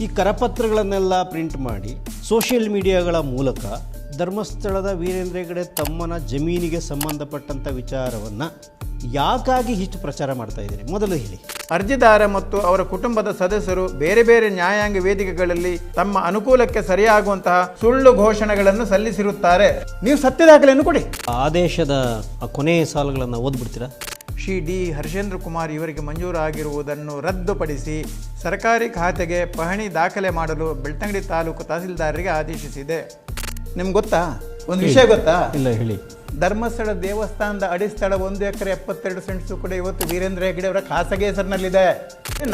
ಈ ಕರಪತ್ರಗಳನ್ನೆಲ್ಲ ಪ್ರಿಂಟ್ ಮಾಡಿ ಸೋಷಿಯಲ್ ಮೀಡಿಯಾಗಳ ಮೂಲಕ ಧರ್ಮಸ್ಥಳದ ವೀರೇಂದ್ರ ಹೆಗಡೆ ತಮ್ಮನ ಜಮೀನಿಗೆ ಸಂಬಂಧಪಟ್ಟಂಥ ವಿಚಾರವನ್ನು ಯಾಕಾಗಿ ಇಷ್ಟು ಪ್ರಚಾರ ಮಾಡ್ತಾ ಇದ್ದೀರಿ ಮೊದಲು ಹೇಳಿ. ಅರ್ಜಿದಾರ ಮತ್ತು ಅವರ ಕುಟುಂಬದ ಸದಸ್ಯರು ಬೇರೆ ಬೇರೆ ನ್ಯಾಯಾಂಗ ವೇದಿಕೆಗಳಲ್ಲಿ ತಮ್ಮ ಅನುಕೂಲಕ್ಕೆ ಸರಿಯಾಗುವಂತಹ ಸುಳ್ಳು ಘೋಷಣೆಗಳನ್ನು ಸಲ್ಲಿಸಿರುತ್ತಾರೆ. ನೀವು ಸತ್ಯ ದಾಖಲೆಯನ್ನು ಕೊಡಿ. ಆದೇಶದ ಕೊನೆಯ ಸಾಲುಗಳನ್ನು ಓದ್ಬಿಡ್ತೀರಾ? ಶ್ರೀ ಡಿ ಹರ್ಷೇಂದ್ರ ಕುಮಾರ್ ಇವರಿಗೆ ಮಂಜೂರಾಗಿರುವುದನ್ನು ರದ್ದುಪಡಿಸಿ ಸರ್ಕಾರಿ ಖಾತೆಗೆ ಪಹಣಿ ದಾಖಲೆ ಮಾಡಲು ಬೆಳ್ತಂಗಡಿ ತಾಲೂಕು ತಹಸೀಲ್ದಾರರಿಗೆ ಆದೇಶಿಸಿದೆ. ನಿಮ್ಗೆ ಗೊತ್ತಾ ಒಂದು ವಿಷಯ ಗೊತ್ತಾ? ಇಲ್ಲ, ಹೇಳಿ. ಧರ್ಮಸ್ಥಳ ದೇವಸ್ಥಾನದ ಅಡಿಸ್ಥಳ 1 ಎಕರೆ 72 ಸೆಂಟ್ಸು ಕೂಡ ಇವತ್ತು ವೀರೇಂದ್ರ ಹೆಗಡೆ ಅವರ ಖಾಸಗಿ ಹೆಸರಿನಲ್ಲಿದೆ.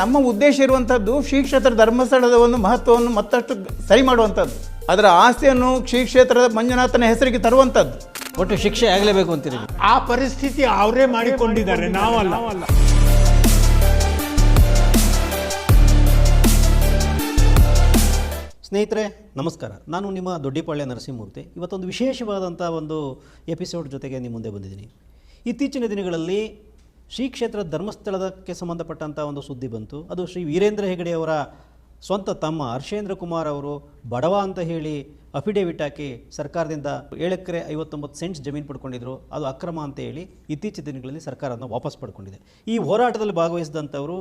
ನಮ್ಮ ಉದ್ದೇಶ ಇರುವಂಥದ್ದು ಶ್ರೀ ಕ್ಷೇತ್ರ ಧರ್ಮಸ್ಥಳದ ಒಂದು ಮಹತ್ವವನ್ನು ಮತ್ತಷ್ಟು ಸರಿ ಮಾಡುವಂಥದ್ದು, ಅದರ ಆಸ್ತಿಯನ್ನು ಶ್ರೀ ಕ್ಷೇತ್ರದ ಮಂಜುನಾಥನ ಹೆಸರಿಗೆ ತರುವಂಥದ್ದು. ಒಟ್ಟು ಶಿಕ್ಷೆ ಆಗಲೇಬೇಕು ಅಂತೀರಿ? ಆ ಪರಿಸ್ಥಿತಿ ಅವರೇ ಮಾಡಿಕೊಂಡಿದ್ದಾರೆ, ನಾವಲ್ಲ. ಸ್ನೇಹಿತರೆ ನಮಸ್ಕಾರ, ನಾನು ನಿಮ್ಮ ದೊಡ್ಡಿಪಾಳ್ಯ ನರಸಿಂಹಮೂರ್ತಿ. ಇವತ್ತೊಂದು ವಿಶೇಷವಾದಂಥ ಒಂದು ಎಪಿಸೋಡ್ ಜೊತೆಗೆ ನಿಮ್ಮ ಮುಂದೆ ಬಂದಿದ್ದೀನಿ. ಇತ್ತೀಚಿನ ದಿನಗಳಲ್ಲಿ ಶ್ರೀ ಕ್ಷೇತ್ರ ಧರ್ಮಸ್ಥಳಕ್ಕೆ ಸಂಬಂಧಪಟ್ಟಂಥ ಒಂದು ಸುದ್ದಿ ಬಂತು. ಅದು ಶ್ರೀ ವೀರೇಂದ್ರ ಹೆಗಡೆಯವರ ಸ್ವಂತ ತಮ್ಮ ಹರ್ಷೇಂದ್ರ ಕುಮಾರ್ ಅವರು ಬಡವ ಅಂತ ಹೇಳಿ ಅಫಿಡೇವಿಟ್ ಹಾಕಿ ಸರ್ಕಾರದಿಂದ 7 ಎಕರೆ 59 ಸೆಂಟ್ಸ್ ಜಮೀನು ಪಡ್ಕೊಂಡಿದ್ರು. ಅದು ಅಕ್ರಮ ಅಂತ ಹೇಳಿ ಇತ್ತೀಚಿನ ದಿನಗಳಲ್ಲಿ ಸರ್ಕಾರ ಅದನ್ನು ವಾಪಸ್ ಪಡ್ಕೊಂಡಿದೆ. ಈ ಹೋರಾಟದಲ್ಲಿ ಭಾಗವಹಿಸಿದಂಥವರು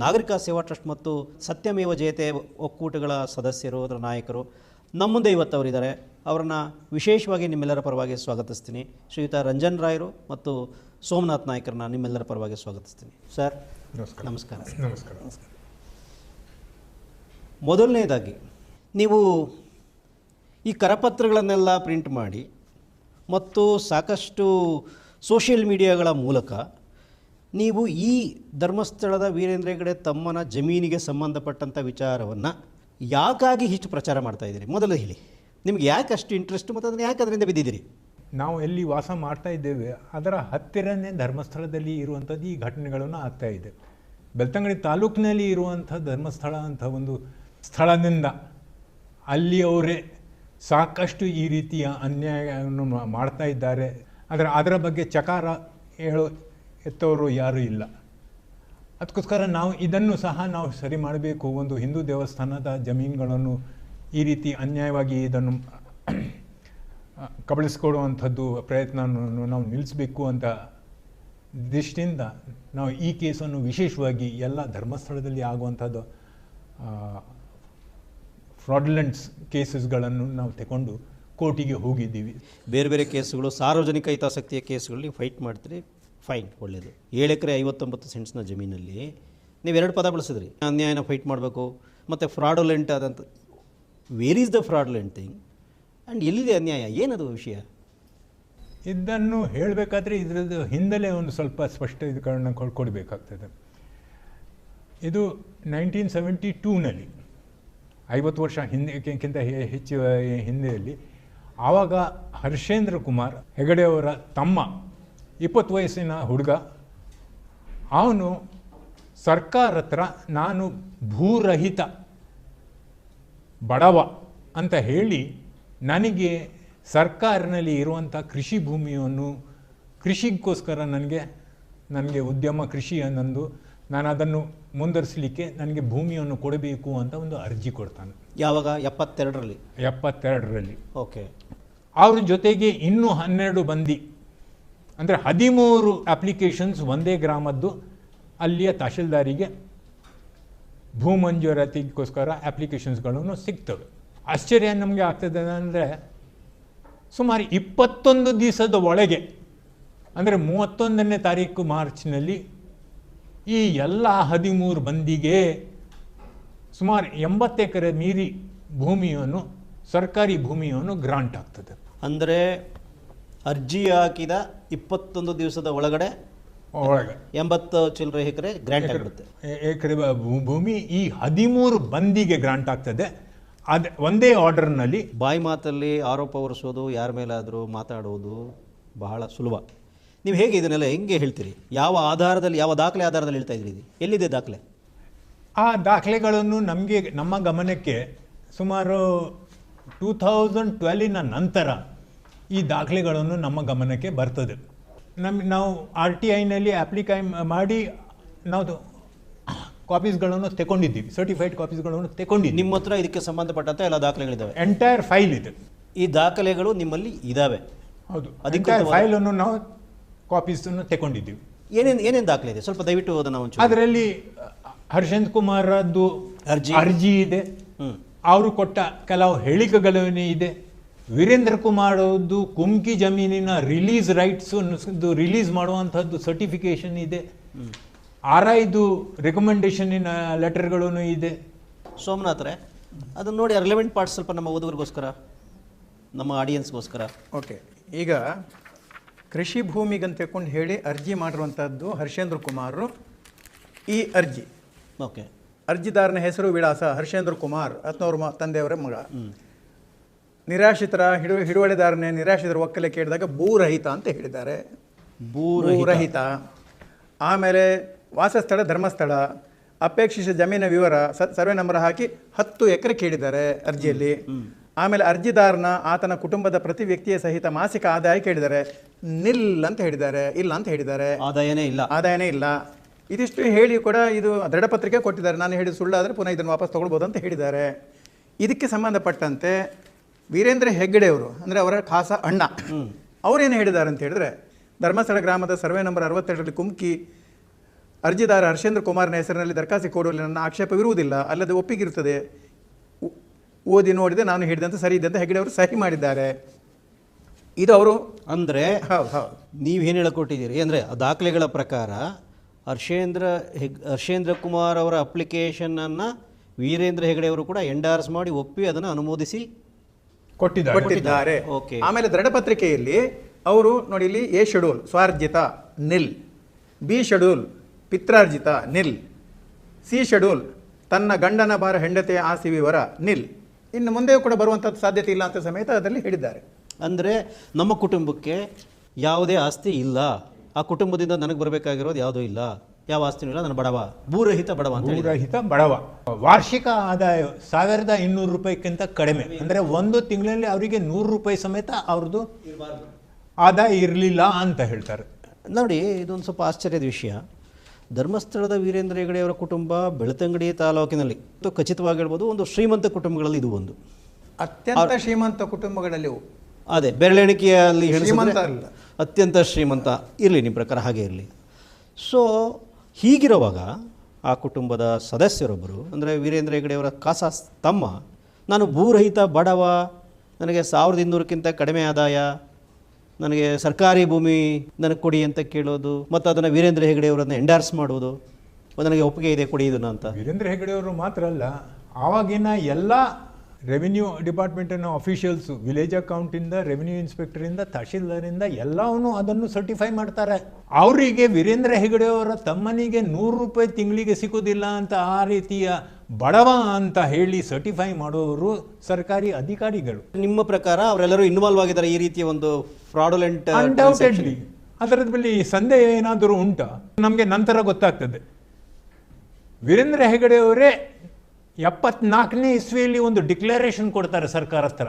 ನಾಗರಿಕ ಸೇವಾ ಟ್ರಸ್ಟ್ ಮತ್ತು ಸತ್ಯಮೇವ ಜಯತೆ ಒಕ್ಕೂಟಗಳ ಸದಸ್ಯರು, ಅದರ ನಾಯಕರು ನಮ್ಮ ಮುಂದೆ ಇವತ್ತು ಅವರಿದ್ದಾರೆ. ಅವರನ್ನು ವಿಶೇಷವಾಗಿ ನಿಮ್ಮೆಲ್ಲರ ಪರವಾಗಿ ಸ್ವಾಗತಿಸ್ತೀನಿ. ಶ್ರೀಯುತ ರಂಜನ್ ರಾಯರು ಮತ್ತು ಸೋಮನಾಥ್ ನಾಯ್ಕರನ್ನ ನಿಮ್ಮೆಲ್ಲರ ಪರವಾಗಿ ಸ್ವಾಗತಿಸ್ತೀನಿ. ಸರ್ ನಮಸ್ಕಾರ. ನಮಸ್ಕಾರ. ಮೊದಲನೇದಾಗಿ, ನೀವು ಈ ಕರಪತ್ರಗಳನ್ನೆಲ್ಲ ಪ್ರಿಂಟ್ ಮಾಡಿ ಮತ್ತು ಸಾಕಷ್ಟು ಸೋಷಿಯಲ್ ಮೀಡಿಯಾಗಳ ಮೂಲಕ ನೀವು ಈ ಧರ್ಮಸ್ಥಳದ ವೀರೇಂದ್ರ ಹೆಗಡೆ ತಮ್ಮನ ಜಮೀನಿಗೆ ಸಂಬಂಧಪಟ್ಟಂಥ ವಿಚಾರವನ್ನು ಯಾಕಾಗಿ ಇಷ್ಟು ಪ್ರಚಾರ ಮಾಡ್ತಾ ಇದ್ದೀರಿ ಮೊದಲು ಹೇಳಿ. ನಿಮ್ಗೆ ಯಾಕೆ ಅಷ್ಟು ಇಂಟ್ರೆಸ್ಟ್ ಮತ್ತು ಅದನ್ನು ಯಾಕೆ ಅದರಿಂದ ಬಿದ್ದಿದ್ದೀರಿ? ನಾವು ಎಲ್ಲಿ ವಾಸ ಮಾಡ್ತಾ ಇದ್ದೇವೆ ಅದರ ಹತ್ತಿರನೇ ಧರ್ಮಸ್ಥಳದಲ್ಲಿ ಇರುವಂಥದ್ದು ಈ ಘಟನೆಗಳನ್ನು ಆಗ್ತಾ ಇದೆ. ಬೆಳ್ತಂಗಡಿ ತಾಲೂಕಿನಲ್ಲಿ ಇರುವಂಥ ಧರ್ಮಸ್ಥಳ ಅಂತ ಒಂದು ಸ್ಥಳದಿಂದ ಅಲ್ಲಿಯವರೇ ಸಾಕಷ್ಟು ಈ ರೀತಿಯ ಅನ್ಯಾಯವನ್ನು ಮಾಡ್ತಾ ಇದ್ದಾರೆ. ಅದರ ಬಗ್ಗೆ ಚಕಾರ ಎತ್ತವರು ಯಾರೂ ಇಲ್ಲ. ಅದಕ್ಕೋಸ್ಕರ ನಾವು ಇದನ್ನು ಸಹ ನಾವು ಸರಿ ಮಾಡಬೇಕು. ಒಂದು ಹಿಂದೂ ದೇವಸ್ಥಾನದ ಜಮೀನುಗಳನ್ನು ಈ ರೀತಿ ಅನ್ಯಾಯವಾಗಿ ಇದನ್ನು ಕಬಳಿಸ್ಕೊಡುವಂಥದ್ದು ಪ್ರಯತ್ನವನ್ನು ನಾವು ನಿಲ್ಲಿಸಬೇಕು ಅಂತ ದೃಷ್ಟಿಯಿಂದ ನಾವು ಈ ಕೇಸನ್ನು ವಿಶೇಷವಾಗಿ ಎಲ್ಲ ಧರ್ಮಸ್ಥಳದಲ್ಲಿ ಆಗುವಂಥದ್ದು ಫ್ರಾಡ್ಯುಲೆಂಟ್ಸ್ ಕೇಸಸ್ಗಳನ್ನು ನಾವು ತಗೊಂಡು ಕೋರ್ಟಿಗೆ ಹೋಗಿದ್ದೀವಿ. ಬೇರೆ ಬೇರೆ ಕೇಸುಗಳು, ಸಾರ್ವಜನಿಕ ಹಿತಾಸಕ್ತಿಯ ಕೇಸುಗಳಲ್ಲಿ ಫೈಟ್ ಮಾಡ್ತೀರಿ, ಫೈನ್, ಒಳ್ಳೆಯದು. 7 ಎಕರೆ 59 ಸೆಂಟ್ಸ್ನ ಜಮೀನಲ್ಲಿ ನೀವು 2 ಪದ ಬಳಸಿದ್ರಿ. ಅನ್ಯಾಯನ ಫೈಟ್ ಮಾಡಬೇಕು ಮತ್ತು ಫ್ರಾಡುಲೆಂಟ್ ಆದಂಥ. Where is the fraudulent thing and ಎಲ್ಲಿದೆ ಅನ್ಯಾಯ? ಏನದು ವಿಷಯ? ಇದನ್ನು ಹೇಳಬೇಕಾದ್ರೆ ಇದರದ್ದು ಹಿನ್ನೆಲೆ ಒಂದು ಸ್ವಲ್ಪ ಸ್ಪಷ್ಟೀಕರಣ ಕೊಡಬೇಕಾಗ್ತದೆ. ಇದು 1972ನಲ್ಲಿ 50 ವರ್ಷ ಹಿಂದೆಕ್ಕಿಂತ ಹೆಚ್ಚು ಹಿಂದೆಯಲ್ಲಿ ಆವಾಗ ಹರ್ಷೇಂದ್ರ ಕುಮಾರ್ ಹೆಗಡೆಯವರ ತಮ್ಮ 20 ವಯಸ್ಸಿನ ಹುಡುಗ, ಅವನು ಸರ್ಕಾರ ಹತ್ರ ನಾನು ಭೂರಹಿತ ಬಡವ ಅಂತ ಹೇಳಿ ನನಗೆ ಸರ್ಕಾರನಲ್ಲಿ ಇರುವಂಥ ಕೃಷಿ ಭೂಮಿಯನ್ನು ಕೃಷಿಗೋಸ್ಕರ ನನಗೆ ಉದ್ಯಮ ಕೃಷಿ ಅನ್ನೊಂದು ನಾನು ಅದನ್ನು ಮುಂದುವರಿಸಲಿಕ್ಕೆ ನನಗೆ ಭೂಮಿಯನ್ನು ಕೊಡಬೇಕು ಅಂತ ಒಂದು ಅರ್ಜಿ ಕೊಡ್ತಾನೆ. ಯಾವಾಗ? 72ರಲ್ಲಿ. 72ರಲ್ಲಿ. ಓಕೆ. ಅವ್ರ ಜೊತೆಗೆ ಇನ್ನೂ 12 ಮಂದಿ, ಅಂದರೆ 13 ಅಪ್ಲಿಕೇಶನ್ಸ್ ಒಂದೇ ಗ್ರಾಮದ್ದು ಅಲ್ಲಿಯ ತಹಶೀಲ್ದಾರಿಗೆ ಭೂ ಮಂಜೂರಾತಿಗೋಸ್ಕರ ಅಪ್ಲಿಕೇಶನ್ಸ್ಗಳನ್ನು ಸಿಗ್ತವೆ. ಆಶ್ಚರ್ಯ ನಮಗೆ ಆಗ್ತದೆ ಅಂದರೆ ಸುಮಾರು 21 ದಿವಸದ ಒಳಗೆ, ಅಂದರೆ 31ನೇ ತಾರೀಕು ಮಾರ್ಚ್ನಲ್ಲಿ ಈ ಎಲ್ಲ 13 ಮಂದಿಗೆ ಸುಮಾರು 80 ಎಕರೆ ಮೀರಿ ಭೂಮಿಯನ್ನು, ಸರ್ಕಾರಿ ಭೂಮಿಯನ್ನು ಗ್ರಾಂಟ್ ಆಗ್ತದೆ. ಅಂದರೆ ಅರ್ಜಿ ಹಾಕಿದ 21 ದಿವಸದ ಒಳಗೆ 80 ಚಿಲ್ಲರೆ ಎಕರೆ ಗ್ರಾಂಟ್ ಆಗಿರುತ್ತೆ. ಎಕರೆ ಭೂಮಿ ಈ 13 ಮಂದಿಗೆ ಗ್ರಾಂಟ್ ಆಗ್ತದೆ. ಅದು ಒಂದೇ ಆರ್ಡರ್ನಲ್ಲಿ. ಬಾಯಿ ಮಾತಲ್ಲಿ ಆರೋಪ ಹೊರಿಸೋದು, ಯಾರ ಮೇಲಾದರೂ ಮಾತಾಡೋದು ಬಹಳ ಸುಲಭ. ನೀವು ಹೇಗೆ ಇದನ್ನೆಲ್ಲ ಹೆಂಗೆ ಹೇಳ್ತೀರಿ? ಯಾವ ಆಧಾರದಲ್ಲಿ, ಯಾವ ದಾಖಲೆ ಆಧಾರದಲ್ಲಿ ಹೇಳ್ತಾ ಇದ್ದೀರಿ? ಎಲ್ಲಿದೆ ದಾಖಲೆ? ಆ ದಾಖಲೆಗಳನ್ನು ನಮ್ಮ ಗಮನಕ್ಕೆ ಸುಮಾರು 2012ನ ನಂತರ ಈ ದಾಖಲೆಗಳನ್ನು ನಮ್ಮ ಗಮನಕ್ಕೆ ಬರ್ತದೆ. ನಾವು RTIನಲ್ಲಿ ಅಪ್ಲಿಕೈ ಮಾಡಿ ನಾವು ಕಾಪೀಸ್ಗಳನ್ನು ತಗೊಂಡಿದ್ದೀವಿ, ಸರ್ಟಿಫೈಡ್ ಕಾಪೀಸ್ಗಳನ್ನು ತಗೊಂಡಿದ್ದೀವಿ. ನಿಮ್ಮ ಹತ್ರ ಇದಕ್ಕೆ ಸಂಬಂಧಪಟ್ಟಂತೆ ಎಲ್ಲ ದಾಖಲೆಗಳಿದ್ದಾವೆ? ಎಂಟೈರ್ ಫೈಲ್ ಇದೆ. ಈ ದಾಖಲೆಗಳು ನಿಮ್ಮಲ್ಲಿ ಇದ್ದಾವೆ? ಹೌದು, ಎಂಟೈರ್ ಫೈಲನ್ನು ನಾವು ಕಾಪೀಸನ್ನು ತಗೊಂಡಿದ್ದೀವಿ. ಏನೇನು ದಾಖಲೆ ಇದೆ ಸ್ವಲ್ಪ ದಯವಿಟ್ಟು ಅದನ್ನು ಒಂಚೂರು. ಅದರಲ್ಲಿ ಹರ್ಷೇಂದ್ರ ಕುಮಾರದ್ದು ಅರ್ಜಿ ಇದೆ, ಅವರು ಕೊಟ್ಟ ಕೆಲವು ಹೇಳಿಕೆಗಳೇ ಇದೆ, ವೀರೇಂದ್ರ ಕುಮಾರ್ ಅವ್ರದ್ದು ಕುಮ್ಕಿ ಜಮೀನಿನ ರಿಲೀಸ್ ರೈಟ್ಸ್ ರಿಲೀಸ್ ಮಾಡುವಂಥದ್ದು ಸರ್ಟಿಫಿಕೇಶನ್ ಇದೆ, RIದು ರೆಕಮೆಂಡೇಶನಿನ ಲೆಟರ್ಗಳೂ ಇದೆ. ಸೋಮನಾಥ್ರೆ, ಅದನ್ನು ನೋಡಿ ರಿಲೆವೆಂಟ್ ಪಾರ್ಟ್ಸ್ ಸ್ವಲ್ಪ ನಮ್ಮ ಓದುವರಿಗೋಸ್ಕರ, ನಮ್ಮ ಆಡಿಯನ್ಸ್ಗೋಸ್ಕರ. ಓಕೆ, ಈಗ ಕೃಷಿ ಭೂಮಿಗಂತ ತಿಳ್ಕೊಂಡು ಹೇಳಿ ಅರ್ಜಿ ಮಾಡಿರುವಂಥದ್ದು ಹರ್ಷೇಂದ್ರ ಕುಮಾರ್. ಈ ಅರ್ಜಿ, ಓಕೆ, ಅರ್ಜಿದಾರನ ಹೆಸರು ವಿಳಾಸ ಹರ್ಷೇಂದ್ರ ಕುಮಾರ್, ಅತ್ನವ್ರ ತಂದೆಯವರ ಮಗ. ನಿರಾಶ್ರಿತರ ಹಿಡುವಳಿದಾರನೇ ನಿರಾಶ್ರಿತರ ಒಕ್ಕಲೆ ಕೇಳಿದಾಗ ಭೂರಹಿತ ಅಂತ ಹೇಳಿದ್ದಾರೆ. ಭೂರಹಿತ. ಆಮೇಲೆ ವಾಸಸ್ಥಳ ಧರ್ಮಸ್ಥಳ, ಅಪೇಕ್ಷಿತ ಜಮೀನಿನ ವಿವರ ಸರ್ವೆ ನಂಬರ್ ಹಾಕಿ 10 ಎಕರೆ ಕೇಳಿದ್ದಾರೆ ಅರ್ಜಿಯಲ್ಲಿ. ಆಮೇಲೆ ಅರ್ಜಿದಾರನ ಆತನ ಕುಟುಂಬದ ಪ್ರತಿ ವ್ಯಕ್ತಿಯ ಸಹಿತ ಮಾಸಿಕ ಆದಾಯ ಕೇಳಿದ್ದಾರೆ. ನಿಲ್ ಅಂತ ಹೇಳಿದ್ದಾರೆ, ಇಲ್ಲ ಅಂತ ಹೇಳಿದ್ದಾರೆ, ಆದಾಯನೇ ಇಲ್ಲ. ಇದಿಷ್ಟು ಹೇಳಿ ಕೂಡ ಇದು ದೃಢಪತ್ರಿಕೆ ಕೊಟ್ಟಿದ್ದಾರೆ. ನಾನು ಹೇಳಿದ ಸುಳ್ಳಾದರೆ ಪುನಃ ಇದನ್ನು ವಾಪಸ್ ತೊಗೊಳ್ಬೋದು ಅಂತ ಹೇಳಿದ್ದಾರೆ. ಇದಕ್ಕೆ ಸಂಬಂಧಪಟ್ಟಂತೆ ವೀರೇಂದ್ರ ಹೆಗ್ಗಡೆಯವರು ಅಂದರೆ ಅವರ ಖಾಸ ಅಣ್ಣ ಅವರೇನು ಹೇಳಿದ್ದಾರೆ ಅಂತ ಹೇಳಿದ್ರೆ, ಧರ್ಮಸ್ಥಳ ಗ್ರಾಮದ ಸರ್ವೆ ನಂಬರ್ 62ರಲ್ಲಿ ಕುಮ್ಕಿ ಅರ್ಜಿದಾರ ಹರ್ಷೇಂದ್ರ ಕುಮಾರ್ನ ಹೆಸರಿನಲ್ಲಿ ದರಖಾಸ್ತು ಕೊಡುವಲ್ಲಿ ನನ್ನ ಆಕ್ಷೇಪವಿರುವುದಿಲ್ಲ, ಅಲ್ಲದೆ ಒಪ್ಪಿಗಿರುತ್ತದೆ. ಓದಿ ನೋಡಿದೆ, ನಾನು ಹೇಳಿದಂತೆ ಸರಿ ಇದೆ ಅಂತ ಹೆಗ್ಗಡೆಯವರು ಸಹಿ ಮಾಡಿದ್ದಾರೆ. ಇದು ಅವರು ಅಂದರೆ ನೀವೇನು ಹೇಳಿಕೊಟ್ಟಿದ್ದೀರಿ ಅಂದರೆ ದಾಖಲೆಗಳ ಪ್ರಕಾರ ಹರ್ಷೇಂದ್ರ ಕುಮಾರ್ ಅವರ ಅಪ್ಲಿಕೇಶನನ್ನು ವೀರೇಂದ್ರ ಹೆಗಡೆಯವರು ಕೂಡ ಎಂಡಾರ್ಸ್ ಮಾಡಿ ಒಪ್ಪಿ ಅದನ್ನು ಅನುಮೋದಿಸಿ ಕೊಟ್ಟಿದ್ದಾರೆ. ಆಮೇಲೆ ದೃಢಪತ್ರಿಕೆಯಲ್ಲಿ ಅವರು ನೋಡಿ, ಇಲ್ಲಿ ಎ ಶೆಡ್ಯೂಲ್ ಸ್ವಾರ್ಜಿತ ನಿಲ್, ಬಿ ಶೆಡ್ಯೂಲ್ ಪಿತ್ರಾರ್ಜಿತ ನಿಲ್, ಸಿ ಶೆಡ್ಯೂಲ್ ತನ್ನ ಗಂಡನ ಬಾರ ಹೆಂಡತಿಯ ಆಸ್ತಿ ವಿವರ ನಿಲ್. ಇನ್ನು ಮುಂದೆ ಕೂಡ ಬರುವಂಥದ್ದು ಸಾಧ್ಯತೆ ಇಲ್ಲ ಅಂತ ಸಮೇತ ಅದರಲ್ಲಿ ಹೇಳಿದ್ದಾರೆ. ಅಂದರೆ ನಮ್ಮ ಕುಟುಂಬಕ್ಕೆ ಯಾವುದೇ ಆಸ್ತಿ ಇಲ್ಲ, ಆ ಕುಟುಂಬದಿಂದ ನನಗೆ ಬರಬೇಕಾಗಿರೋದು ಯಾವುದೂ ಇಲ್ಲ, ಯಾವ ಆಸ್ತಿನೂ ಇಲ್ಲ, ನಾನು ಬಡವ, ಭೂರಹಿತ ಬಡವ ಅಂತ. ಭೂರಹಿತ ಬಡವ. ವಾರ್ಷಿಕ ಆದಾಯ 1200 ರೂಪಾಯಿಗಿಂತ ಕಡಿಮೆ, ಅಂದರೆ ಒಂದು ತಿಂಗಳಲ್ಲಿ ಅವರಿಗೆ 100 ರೂಪಾಯಿ ಸಮೇತ ಅವ್ರದ್ದು ಆದಾಯ ಇರಲಿಲ್ಲ ಅಂತ ಹೇಳ್ತಾರೆ. ನೋಡಿ, ಇದೊಂದು ಸ್ವಲ್ಪ ಆಶ್ಚರ್ಯದ ವಿಷಯ. ಧರ್ಮಸ್ಥಳದ ವೀರೇಂದ್ರ ಹೆಗಡೆಯವರ ಕುಟುಂಬ ಬೆಳ್ತಂಗಡಿ ತಾಲೂಕಿನಲ್ಲಿ ಖಚಿತವಾಗಿ ಹೇಳ್ಬೋದು ಒಂದು ಶ್ರೀಮಂತ ಕುಟುಂಬಗಳಲ್ಲಿ ಇದು ಒಂದು ಅತ್ಯಂತ ಶ್ರೀಮಂತ ಕುಟುಂಬಗಳಲ್ಲಿ. ಅದೇ ಬೆರಳೆಣಿಕೆಯಲ್ಲಿ ಶ್ರೀಮಂತ ಅಲ್ಲ, ಅತ್ಯಂತ ಶ್ರೀಮಂತ ಇರಲಿ, ನಿಮ್ಮ ಪ್ರಕಾರ ಹಾಗೆ ಇರಲಿ. ಸೊ ಹೀಗಿರುವಾಗ ಆ ಕುಟುಂಬದ ಸದಸ್ಯರೊಬ್ಬರು ಅಂದರೆ ವೀರೇಂದ್ರ ಹೆಗಡೆಯವರ ಕಾಸ ತಮ್ಮ, ನಾನು ಭೂರಹಿತ ಬಡವ, ನನಗೆ 1200ಕ್ಕಿಂತ ಕಡಿಮೆ ಆದಾಯ, ನನಗೆ ಸರ್ಕಾರಿ ಭೂಮಿ ನನಗೆ ಕೊಡಿ ಅಂತ ಕೇಳೋದು, ಮತ್ತು ಅದನ್ನು ವೀರೇಂದ್ರ ಹೆಗಡೆಯವರನ್ನು ಎಂಡಾರ್ಸ್ ಮಾಡೋದು, ನನಗೆ ಒಪ್ಪಿಗೆ ಇದೆ ಕೊಡಿ ಇದನ್ನು ಅಂತ. ವೀರೇಂದ್ರ ಹೆಗಡೆಯವರು ಮಾತ್ರ ಅಲ್ಲ, ಆವಾಗಿನ ಎಲ್ಲ ರೆವಿನ್ಯೂ ಡಿಪಾರ್ಟ್ಮೆಂಟಿನ ಅಫಿಷಿಯಲ್ಸು, ವಿಲೇಜ್ ಅಕೌಂಟಿಂದ, ರೆವಿನ್ಯೂ ಇನ್ಸ್ಪೆಕ್ಟರಿಂದ, ತಹಶೀಲ್ದಾರಿಂದ ಎಲ್ಲವನ್ನೂ ಅದನ್ನು ಸರ್ಟಿಫೈ ಮಾಡ್ತಾರೆ. ಅವರಿಗೆ ವೀರೇಂದ್ರ ಹೆಗಡೆಯವರ ತಮ್ಮನಿಗೆ 100 ರೂಪಾಯಿ ತಿಂಗಳಿಗೆ ಸಿಗೋದಿಲ್ಲ ಅಂತ ಆ ರೀತಿಯ ಬಡವ ಅಂತ ಹೇಳಿ ಸರ್ಟಿಫೈ ಮಾಡೋರು ಸರ್ಕಾರಿ ಅಧಿಕಾರಿಗಳು. ನಿಮ್ಮ ಪ್ರಕಾರ ಅವರೆಲ್ಲರೂ ಇನ್ವಾಲ್ವ್ ಆಗಿದ್ದಾರೆ ಈ ರೀತಿಯ ಒಂದು ಫ್ರಾಡುಲೆಂಟ್? ಅನ್ಡೌಟೆಡ್ಲಿ. ಅದರ ಬಳಿ ಸಂದೇಹ ಏನಾದರೂ ಉಂಟಾ? ನಮಗೆ ನಂತರ ಗೊತ್ತಾಗ್ತದೆ. ವೀರೇಂದ್ರ ಹೆಗಡೆಯವರೇ 74ನೇ ಇಸ್ವಿಯಲ್ಲಿ ಒಂದು ಡಿಕ್ಲರೇಷನ್ ಕೊಡ್ತಾರೆ ಸರ್ಕಾರ ಹತ್ರ.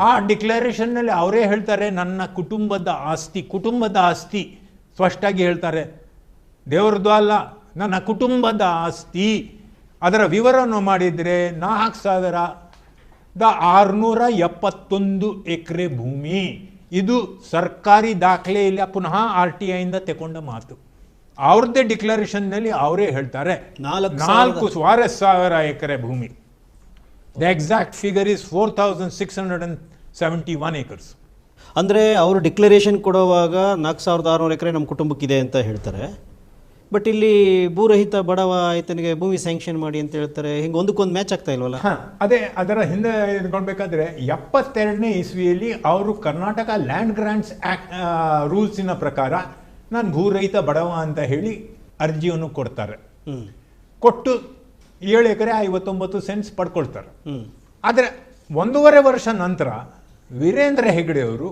ಆ ಡಿಕ್ಲರೇಷನ್ನಲ್ಲಿ ಅವರೇ ಹೇಳ್ತಾರೆ, ನನ್ನ ಕುಟುಂಬದ ಆಸ್ತಿ ಸ್ಪಷ್ಟಾಗಿ ಹೇಳ್ತಾರೆ, ದೇವರದ್ದು ಅಲ್ಲ, ನನ್ನ ಕುಟುಂಬದ ಆಸ್ತಿ. ಅದರ ವಿವರವನ್ನು ಮಾಡಿದರೆ 4671 ಎಕರೆ ಭೂಮಿ. ಇದು ಸರ್ಕಾರಿ ದಾಖಲೆಯಲ್ಲಿ ಪುನಃ RTIಯಿಂದ ತಗೊಂಡ ಮಾತು. ಅವ್ರದ್ದೇ ಡಿಕ್ಲರೇಷನ್ನಲ್ಲಿ ಅವರೇ ಹೇಳ್ತಾರೆ 4,000 ಎಕರೆ ಭೂಮಿ. The exact figure is 4671 acres. ಅಂದರೆ ಅವರು ಡಿಕ್ಲರೇಷನ್ ಕೊಡುವಾಗ 4600 ಎಕರೆ ನಮ್ಮ ಕುಟುಂಬಕ್ಕಿದೆ ಅಂತ ಹೇಳ್ತಾರೆ. ಬಟ್ ಇಲ್ಲಿ ಭೂರಹಿತ ಬಡವ ಆಯ್ತನಿಗೆ ಭೂಮಿ ಸ್ಯಾಂಕ್ಷನ್ ಮಾಡಿ ಅಂತ ಹೇಳ್ತಾರೆ. ಹಿಂಗೆ ಒಂದಕ್ಕೊಂದು ಮ್ಯಾಚ್ ಆಗ್ತಾ ಇಲ್ವಲ್ಲ? ಅದೇ ಅದರ ಹಿಂದೆ ಇಟ್ಕೊಳ್ಬೇಕಾದ್ರೆ 72ನೇ ಇಸ್ವಿಯಲ್ಲಿ ಅವರು ಕರ್ನಾಟಕ ಲ್ಯಾಂಡ್ ಗ್ರಾಂಟ್ಸ್ ಆಕ್ಟ್ ರೂಲ್ಸಿನ ಪ್ರಕಾರ ನಾನು ಭೂರಹಿತ ಬಡವ ಅಂತ ಹೇಳಿ ಅರ್ಜಿಯನ್ನು ಕೊಡ್ತಾರೆ. ಕೊಟ್ಟು 7 ಎಕರೆ 59 ಸೆಂಟ್ಸ್ ಪಡ್ಕೊಳ್ತಾರೆ. ಆದರೆ 1.5 ವರ್ಷ ನಂತರ ವೀರೇಂದ್ರ ಹೆಗಡೆಯವರು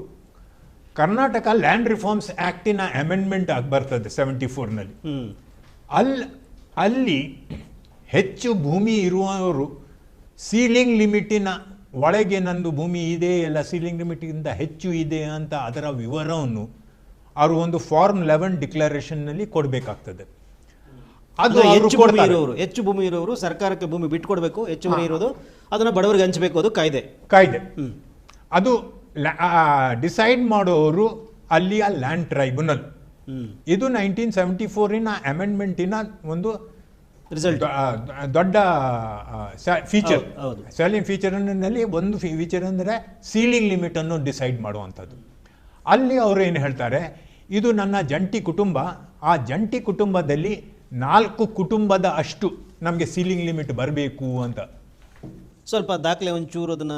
ಕರ್ನಾಟಕ ಲ್ಯಾಂಡ್ ರಿಫಾರ್ಮ್ಸ್ ಆ್ಯಕ್ಟಿನ ಅಮೆಂಡ್ಮೆಂಟ್ ಆಗಿ ಬರ್ತದೆ 74ನಲ್ಲಿ. ಅಲ್ಲಿ ಹೆಚ್ಚು ಭೂಮಿ ಇರುವವರು ಸೀಲಿಂಗ್ ಲಿಮಿಟಿನ ಒಳಗೆ ನಂದು ಭೂಮಿ ಇದೆ, ಎಲ್ಲ ಸೀಲಿಂಗ್ ಲಿಮಿಟಿಗಿಂತ ಹೆಚ್ಚು ಇದೆ ಅಂತ ಅದರ ವಿವರವನ್ನು ಅವರು ಒಂದು ಫಾರ್ಮ್ 11 ಡಿಕ್ಲರೇಷನ್ನಲ್ಲಿ ಕೊಡಬೇಕಾಗ್ತದೆ. ಅದು ಅಂದ್ರೆ ಅವ್ರು ಕೊಡ್ತಾರೆ. ಹೆಚ್ಚು ಭೂಮಿ ಇರೋರು ಸರ್ಕಾರಕ್ಕೆ ಭೂಮಿ ಬಿಟ್ಕೊಡ್ಬೇಕು, ಹೆಚ್ಚುವರಿ ಇರೋದು ಅದನ್ನ ಬಡವರಿಗೆ ಹಂಚಬೇಕು, ಅದು ಕಾಯ್ದೆ. ಅದು ಡಿಸೈಡ್ ಮಾಡೋರು ಅಲ್ಲಿಯ ಲ್ಯಾಂಡ್ ಟ್ರೈಬ್ಯುನಲ್. ಇದು 1974 ಅಮೆಂಡ್ಮೆಂಟಿನ ಒಂದು ರಿಸಲ್ಟ್, ದೊಡ್ಡ ಫೀಚರ್. ಹೌದು. ಸೆಲಿಂಗ್ ಫೀಚರ್ನಲ್ಲಿ ಒಂದು ಫೀಚರ್ ಅಂದರೆ ಸೀಲಿಂಗ್ ಲಿಮಿಟ್ ಅನ್ನು ಡಿಸೈಡ್ ಮಾಡುವಂಥದ್ದು. ಅಲ್ಲಿ ಅವರು ಏನು ಹೇಳ್ತಾರೆ, ಇದು ನನ್ನ ಜಂಟಿ ಕುಟುಂಬ, ಆ ಜಂಟಿ ಕುಟುಂಬದಲ್ಲಿ 4 ಕುಟುಂಬದ ಅಷ್ಟು ನಮಗೆ ಸೀಲಿಂಗ್ ಲಿಮಿಟ್ ಬರಬೇಕು ಅಂತ. ಸ್ವಲ್ಪ ದಾಖಲೆ ಒಂಚೂರು ಅದನ್ನ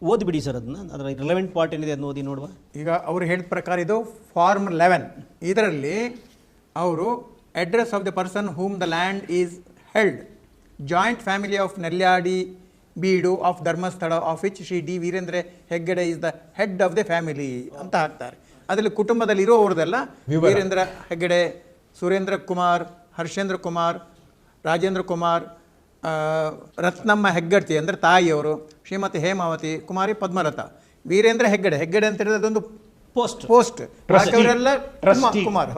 ಓದಿಬಿಡಿ ಸರ್, ಅದರ ರಿಲೆವೆಂಟ್ ಪಾರ್ಟ್ ಏನಿದೆ ಅದನ್ನ ಓದಿ ನೋಡುವ. ಈಗ ಅವರು ಹೇಳಿದ ಪ್ರಕಾರ ಇದು ಫಾರ್ಮ್ 11. ಇದರಲ್ಲಿ ಅವರು address of the person whom the land is held, joint family of Nelyadi Beedu of Dharmasthala of which Shri D Veerendra Heggade is the head of the family ಅಂತ ಹಾಕ್ತಾರೆ. ಅದರಲ್ಲಿ ಕುಟುಂಬದಲ್ಲಿ ಇರೋವ್ರದೆಲ್ಲ ವೀರೇಂದ್ರ ಹೆಗ್ಗಡೆ, ಸುರೇಂದ್ರ ಕುಮಾರ್, ಹರ್ಷೇಂದ್ರ ಕುಮಾರ್, ರಾಜೇಂದ್ರ ಕುಮಾರ್, ರತ್ನಮ್ಮ ಹೆಗ್ಗಡ್ತಿ ಅಂದರೆ ತಾಯಿಯವರು, ಶ್ರೀಮತಿ ಹೇಮಾವತಿ, ಕುಮಾರಿ ಪದ್ಮಲತಾ, ವೀರೇಂದ್ರ ಹೆಗ್ಗಡೆ ಅಂತ ಹೇಳಿದ್ರೆ ಅದೊಂದು ಪೋಸ್ಟ್ ಅವರೆಲ್ಲ ಕುಮಾರ್.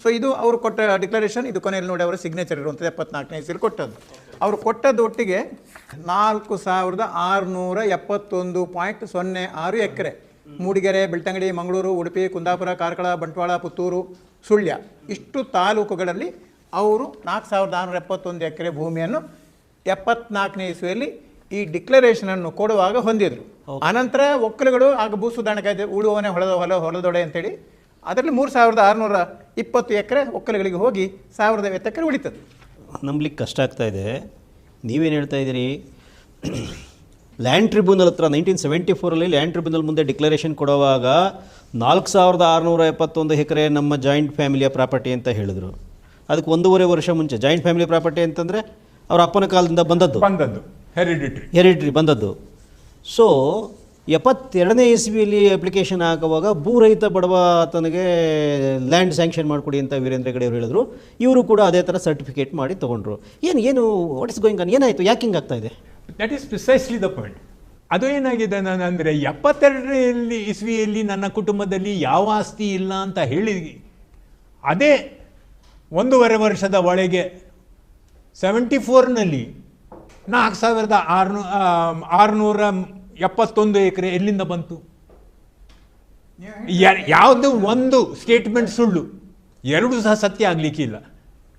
ಸೊ ಇದು ಅವರು ಕೊಟ್ಟ ಡಿಕ್ಲರೇಷನ್. ಇದು ಕೊನೆಯಲ್ಲಿ ನೋಡಿ ಅವರ ಸಿಗ್ನೇಚರ್ ಇರುವಂಥದ್ದು 74ನೇ ಇಸ್ವಿಯಲ್ಲಿ ಕೊಟ್ಟದ್ದು. ಅವರು ಕೊಟ್ಟದ್ದು ಒಟ್ಟಿಗೆ 4671.06 ಎಕರೆ. ಮೂಡಿಗೆರೆ, ಬೆಳ್ತಂಗಡಿ, ಮಂಗಳೂರು, ಉಡುಪಿ, ಕುಂದಾಪುರ, ಕಾರ್ಕಳ, ಬಂಟ್ವಾಳ, ಪುತ್ತೂರು, ಸುಳ್ಯ ಇಷ್ಟು ತಾಲೂಕುಗಳಲ್ಲಿ ಅವರು 4671 ಎಕರೆ ಭೂಮಿಯನ್ನು 74ನೇ ಇಸ್ವಿಯಲ್ಲಿ ಈ ಡಿಕ್ಲರೇಷನನ್ನು ಕೊಡುವಾಗ ಹೊಂದಿದ್ರು. ಅನಂತರ ಒಕ್ಕಲುಗಳು ಆಗ ಭೂ ಸುಧಾರಣೆ ಕಾಯ್ದೆ ಉಳುವವನೇ ಹೊಲದೊಡೆ ಅಂತೇಳಿ ಅದರಲ್ಲಿ 3620 ಎಕರೆ ಒಕ್ಕಲುಗಳಿಗೆ ಹೋಗಿ 1050 ಎಕರೆ ಉಳಿತದೆ. ನಂಬಲಿಕ್ಕೆ ಕಷ್ಟ ಆಗ್ತಾ ಇದೆ. ನೀವೇನು ಹೇಳ್ತಾ ಇದ್ದೀರಿ, ಲ್ಯಾಂಡ್ ಟ್ರಿಬ್ಯುನಲ್ ಹತ್ರ 1974 ಲ್ಯಾಂಡ್ ಟ್ರಿಬ್ಯುನಲ್ ಮುಂದೆ ಡಿಕ್ಲರೇಷನ್ ಕೊಡುವಾಗ 4671 ಎಕರೆ ನಮ್ಮ ಜಾಯಿಂಟ್ ಫ್ಯಾಮಿಲಿಯ ಪ್ರಾಪರ್ಟಿ ಅಂತ ಹೇಳಿದ್ರು. ಅದಕ್ಕೆ 1.5 ವರ್ಷ ಮುಂಚೆ ಜಾಯಿಂಟ್ ಫ್ಯಾಮಿಲಿ ಪ್ರಾಪರ್ಟಿ ಅಂತಂದರೆ ಅವರ ಅಪ್ಪನ ಕಾಲದಿಂದ ಬಂದದ್ದು ಹೆರಿಡಿಟ್ರಿ ಬಂದದ್ದು. ಸೊ 72ನೇ ಇಸ್ವಿಯಲ್ಲಿ ಅಪ್ಲಿಕೇಶನ್ ಹಾಕುವಾಗ ಭೂರಹಿತ ಬಡವ ಆತನಿಗೆ ಲ್ಯಾಂಡ್ ಸ್ಯಾಂಕ್ಷನ್ ಮಾಡಿಕೊಡಿ ಅಂತ ವೀರೇಂದ್ರ ಹೆಗ್ಗಡೆ ಅವರು ಹೇಳಿದ್ರು. ಇವರು ಕೂಡ ಅದೇ ಥರ ಸರ್ಟಿಫಿಕೇಟ್ ಮಾಡಿ ತೊಗೊಂಡ್ರು. ಏನು ವಾಟ್ ಇಸ್ ಗೋಯಿಂಗ್ ಆನ್, ಏನಾಯಿತು, ಯಾಕೆ ಹಿಂಗೆ ಆಗ್ತಾ ಇದೆ? That is precisely the point. ಅದು ಏನಾಗಿದೆ ಅಂದರೆ 72ನೇ ಇಸ್ವಿಯಲ್ಲಿ ನನ್ನ ಕುಟುಂಬದಲ್ಲಿ ಯಾವ ಆಸ್ತಿ ಇಲ್ಲ ಅಂತ ಹೇಳಿ ಅದೇ 1.5 ವರ್ಷದ ಒಳಗೆ 74ನಲ್ಲಿ 4671 ಎಕರೆ ಎಲ್ಲಿಂದ ಬಂತು? ಯಾವುದು ಒಂದು ಸ್ಟೇಟ್ಮೆಂಟ್ ಸುಳ್ಳು, ಎರಡು ಸಹ ಸತ್ಯ ಆಗಲಿಕ್ಕಿಲ್ಲ.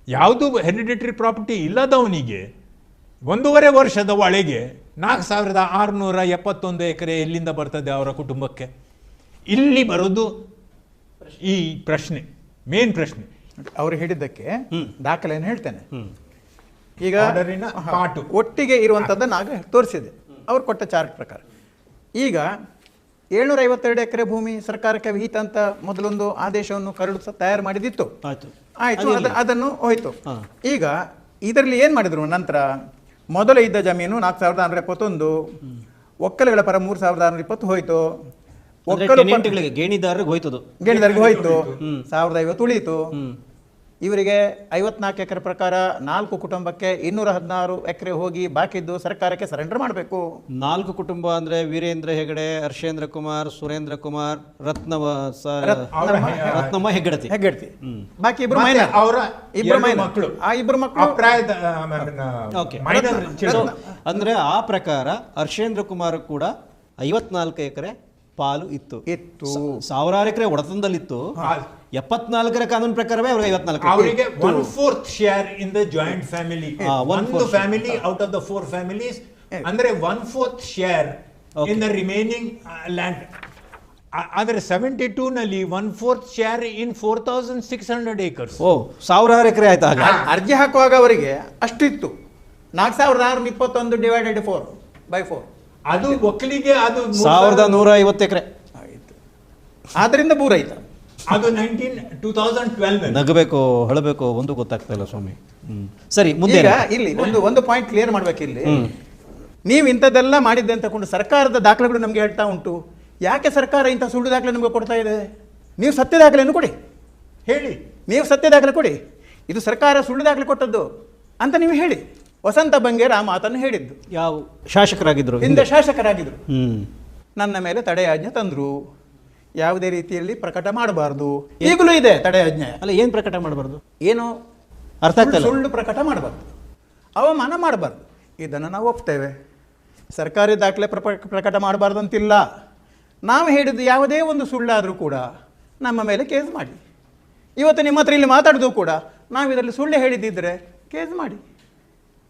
ಯಾವುದು ಹೆರಿಡಿಟರಿ ಪ್ರಾಪರ್ಟಿ ಇಲ್ಲದವನಿಗೆ 1.5 ವರ್ಷದ ಒಳಗೆ 4671 ಎಕರೆ ಎಲ್ಲಿಂದ ಬರ್ತದೆ ಅವರ ಕುಟುಂಬಕ್ಕೆ? ಇಲ್ಲಿ ಬರೋದು ಈ ಪ್ರಶ್ನೆ, ಮೇನ್ ಪ್ರಶ್ನೆ. ಅವರು ಹೇಳಿದ್ದಕ್ಕೆ ದಾಖಲೆಯನ್ನು ಹೇಳ್ತೇನೆ. ಈಗ ಪಾಟು ಒಟ್ಟಿಗೆ ಇರುವಂಥದ್ದನ್ನು ಆಗ ತೋರಿಸಿದೆ ಅವ್ರು ಕೊಟ್ಟ ಚಾರ್ಟ್ ಪ್ರಕಾರ. ಈಗ 752 ಎಕರೆ ಭೂಮಿ ಸರ್ಕಾರಕ್ಕೆ ವಿಹಿತ ಅಂತ ಮೊದಲೊಂದು ಆದೇಶವನ್ನು ಕರಡು ತಯಾರು ಮಾಡಿದಿತ್ತು. ಆಯಿತು, ಅದನ್ನು ಹೋಯ್ತು. ಈಗ ಇದರಲ್ಲಿ ಏನು ಮಾಡಿದ್ರು, ನಂತರ ಮೊದಲು ಇದ್ದ ಜಮೀನು 4671, ಒಕ್ಕಲುಗಳ ಪರ 3620 ಹೋಯ್ತು, ಗೇಣಿದಾರರಿಗೆ ಹೋಯ್ತು, 1050 ಉಳಿಯಿತು. ಇವರಿಗೆ 54 ಎಕರೆ ಪ್ರಕಾರ 4 ಕುಟುಂಬಕ್ಕೆ 216 ಎಕರೆ ಹೋಗಿ ಬಾಕಿದ್ದು ಸರ್ಕಾರಕ್ಕೆ ಸರೆಂಡರ್ ಮಾಡಬೇಕು. 4 ಕುಟುಂಬ ಅಂದ್ರೆ ವೀರೇಂದ್ರ ಹೆಗಡೆ, ಹರ್ಷೇಂದ್ರ ಕುಮಾರ್, ಸುರೇಂದ್ರ ಕುಮಾರ್, ರತ್ನಮ್ಮ ಹೆಗ್ಗಡತಿ. ಬಾಕಿ ಇಬ್ರು ಮಕ್ಕಳು. ಆ ಇಬ್ರು ಮಕ್ಕಳು ಅಂದ್ರೆ ಆ ಪ್ರಕಾರ ಹರ್ಷೇಂದ್ರ ಕುಮಾರ್ ಕೂಡ 54 ಎಕರೆ ಪಾಲು ಇತ್ತು. ಸಾವಿರಾರು ಎಕರೆ ಒಡೆತನದಲ್ಲಿತ್ತು. 74ರ ಕಾನೂನು ಪ್ರಕಾರವೇ ಅವ್ರಿಗೆ 54 ಅವರಿಗೆ 1/4 share in the joint family. ಒಂದು family out of the 4 families ಅಂದ್ರೆ 1/4 share in the remaining land. ಆದರೆ 72ನಲ್ಲಿ 1/4 ಶೇರ್ ಇನ್ 4600 acres. ಸಾವಿರಾರು ಎಕರೆ ಆಯ್ತಾ? ಅರ್ಜಿ ಹಾಕುವಾಗ ಅವರಿಗೆ ಅಷ್ಟಿತ್ತು. 4621 ಡಿವೈಡೆಡ್ 4/4. ಅದು ಒಕ್ಕಲಿಗೆ ಅದು 1150 ಎಕರೆ ಆಯಿತು. ಆದ್ದರಿಂದ ಭೂರಹಿತ. ಅದು 2012 ನಗಬೇಕು ಹಳಬೇಕು ಒಂದು ಗೊತ್ತಾಗ್ತಾ ಇಲ್ಲ ಸ್ವಾಮಿ. ಸರಿ, ಮುಂದೆ ಇಲ್ಲಿ ಒಂದು ಪಾಯಿಂಟ್ ಕ್ಲಿಯರ್ ಮಾಡ್ಬೇಕು. ಇಲ್ಲಿ ನೀವು ಇಂಥದ್ದೆಲ್ಲ ಮಾಡಿದ್ದೆ ಅಂತ ಕೊಂಡು ಸರ್ಕಾರದ ದಾಖಲೆಗಳು ನಮಗೆ ಹೇಳ್ತಾ ಉಂಟು. ಯಾಕೆ ಸರ್ಕಾರ ಇಂಥ ಸುಳ್ಳು ದಾಖಲೆ ನಮಗೆ ಕೊಡ್ತಾ ಇದೆ? ನೀವು ಸತ್ಯ ದಾಖಲೆಯನ್ನು ಕೊಡಿ, ಹೇಳಿ. ನೀವು ಸತ್ಯ ದಾಖಲೆ ಕೊಡಿ, ಇದು ಸರ್ಕಾರ ಸುಳ್ಳು ದಾಖಲೆ ಕೊಟ್ಟದ್ದು ಅಂತ ನೀವು ಹೇಳಿ. ವಸಂತ ಬಂಗೇರ ಆ ಮಾತನ್ನು ಹೇಳಿದ್ದು. ಯಾವ ಶಾಸಕರಾಗಿದ್ರು, ಹಿಂದೆ ಶಾಸಕರಾಗಿದ್ರು. ನನ್ನ ಮೇಲೆ ತಡೆಯಾಜ್ಞೆ ತಂದ್ರು, ಯಾವುದೇ ರೀತಿಯಲ್ಲಿ ಪ್ರಕಟ ಮಾಡಬಾರ್ದು. ಈಗಲೂ ಇದೆ ತಡೆಯಾಜ್ಞೆ. ಅಲ್ಲ, ಏನು ಪ್ರಕಟ ಮಾಡಬಾರ್ದು? ಏನು ಅರ್ಥ ಆಗ್ತಾ ಇಲ್ಲ. ಸುಳ್ಳು ಪ್ರಕಟ ಮಾಡಬಾರ್ದು, ಅವಮಾನ ಮಾಡಬಾರ್ದು. ಇದನ್ನು ನಾವು ಒಪ್ತೇವೆ. ಸರ್ಕಾರಿ ದಾಖಲೆ ಪ್ರಕಟ ಮಾಡಬಾರ್ದು ಅಂತಿಲ್ಲ. ನಾವು ಹೇಳಿದ್ದು ಯಾವುದೇ ಒಂದು ಸುಳ್ಳಾದರೂ ಕೂಡ ನಮ್ಮ ಮೇಲೆ ಕೇಸ್ ಮಾಡಿ. ಇವತ್ತು ನಿಮ್ಮ ಹತ್ರ ಇಲ್ಲಿ ಮಾತಾಡೋದು ಕೂಡ ನಾವು ಇದರಲ್ಲಿ ಸುಳ್ಳು ಹೇಳಿದ್ದಿದ್ರೆ ಕೇಸ್ ಮಾಡಿ.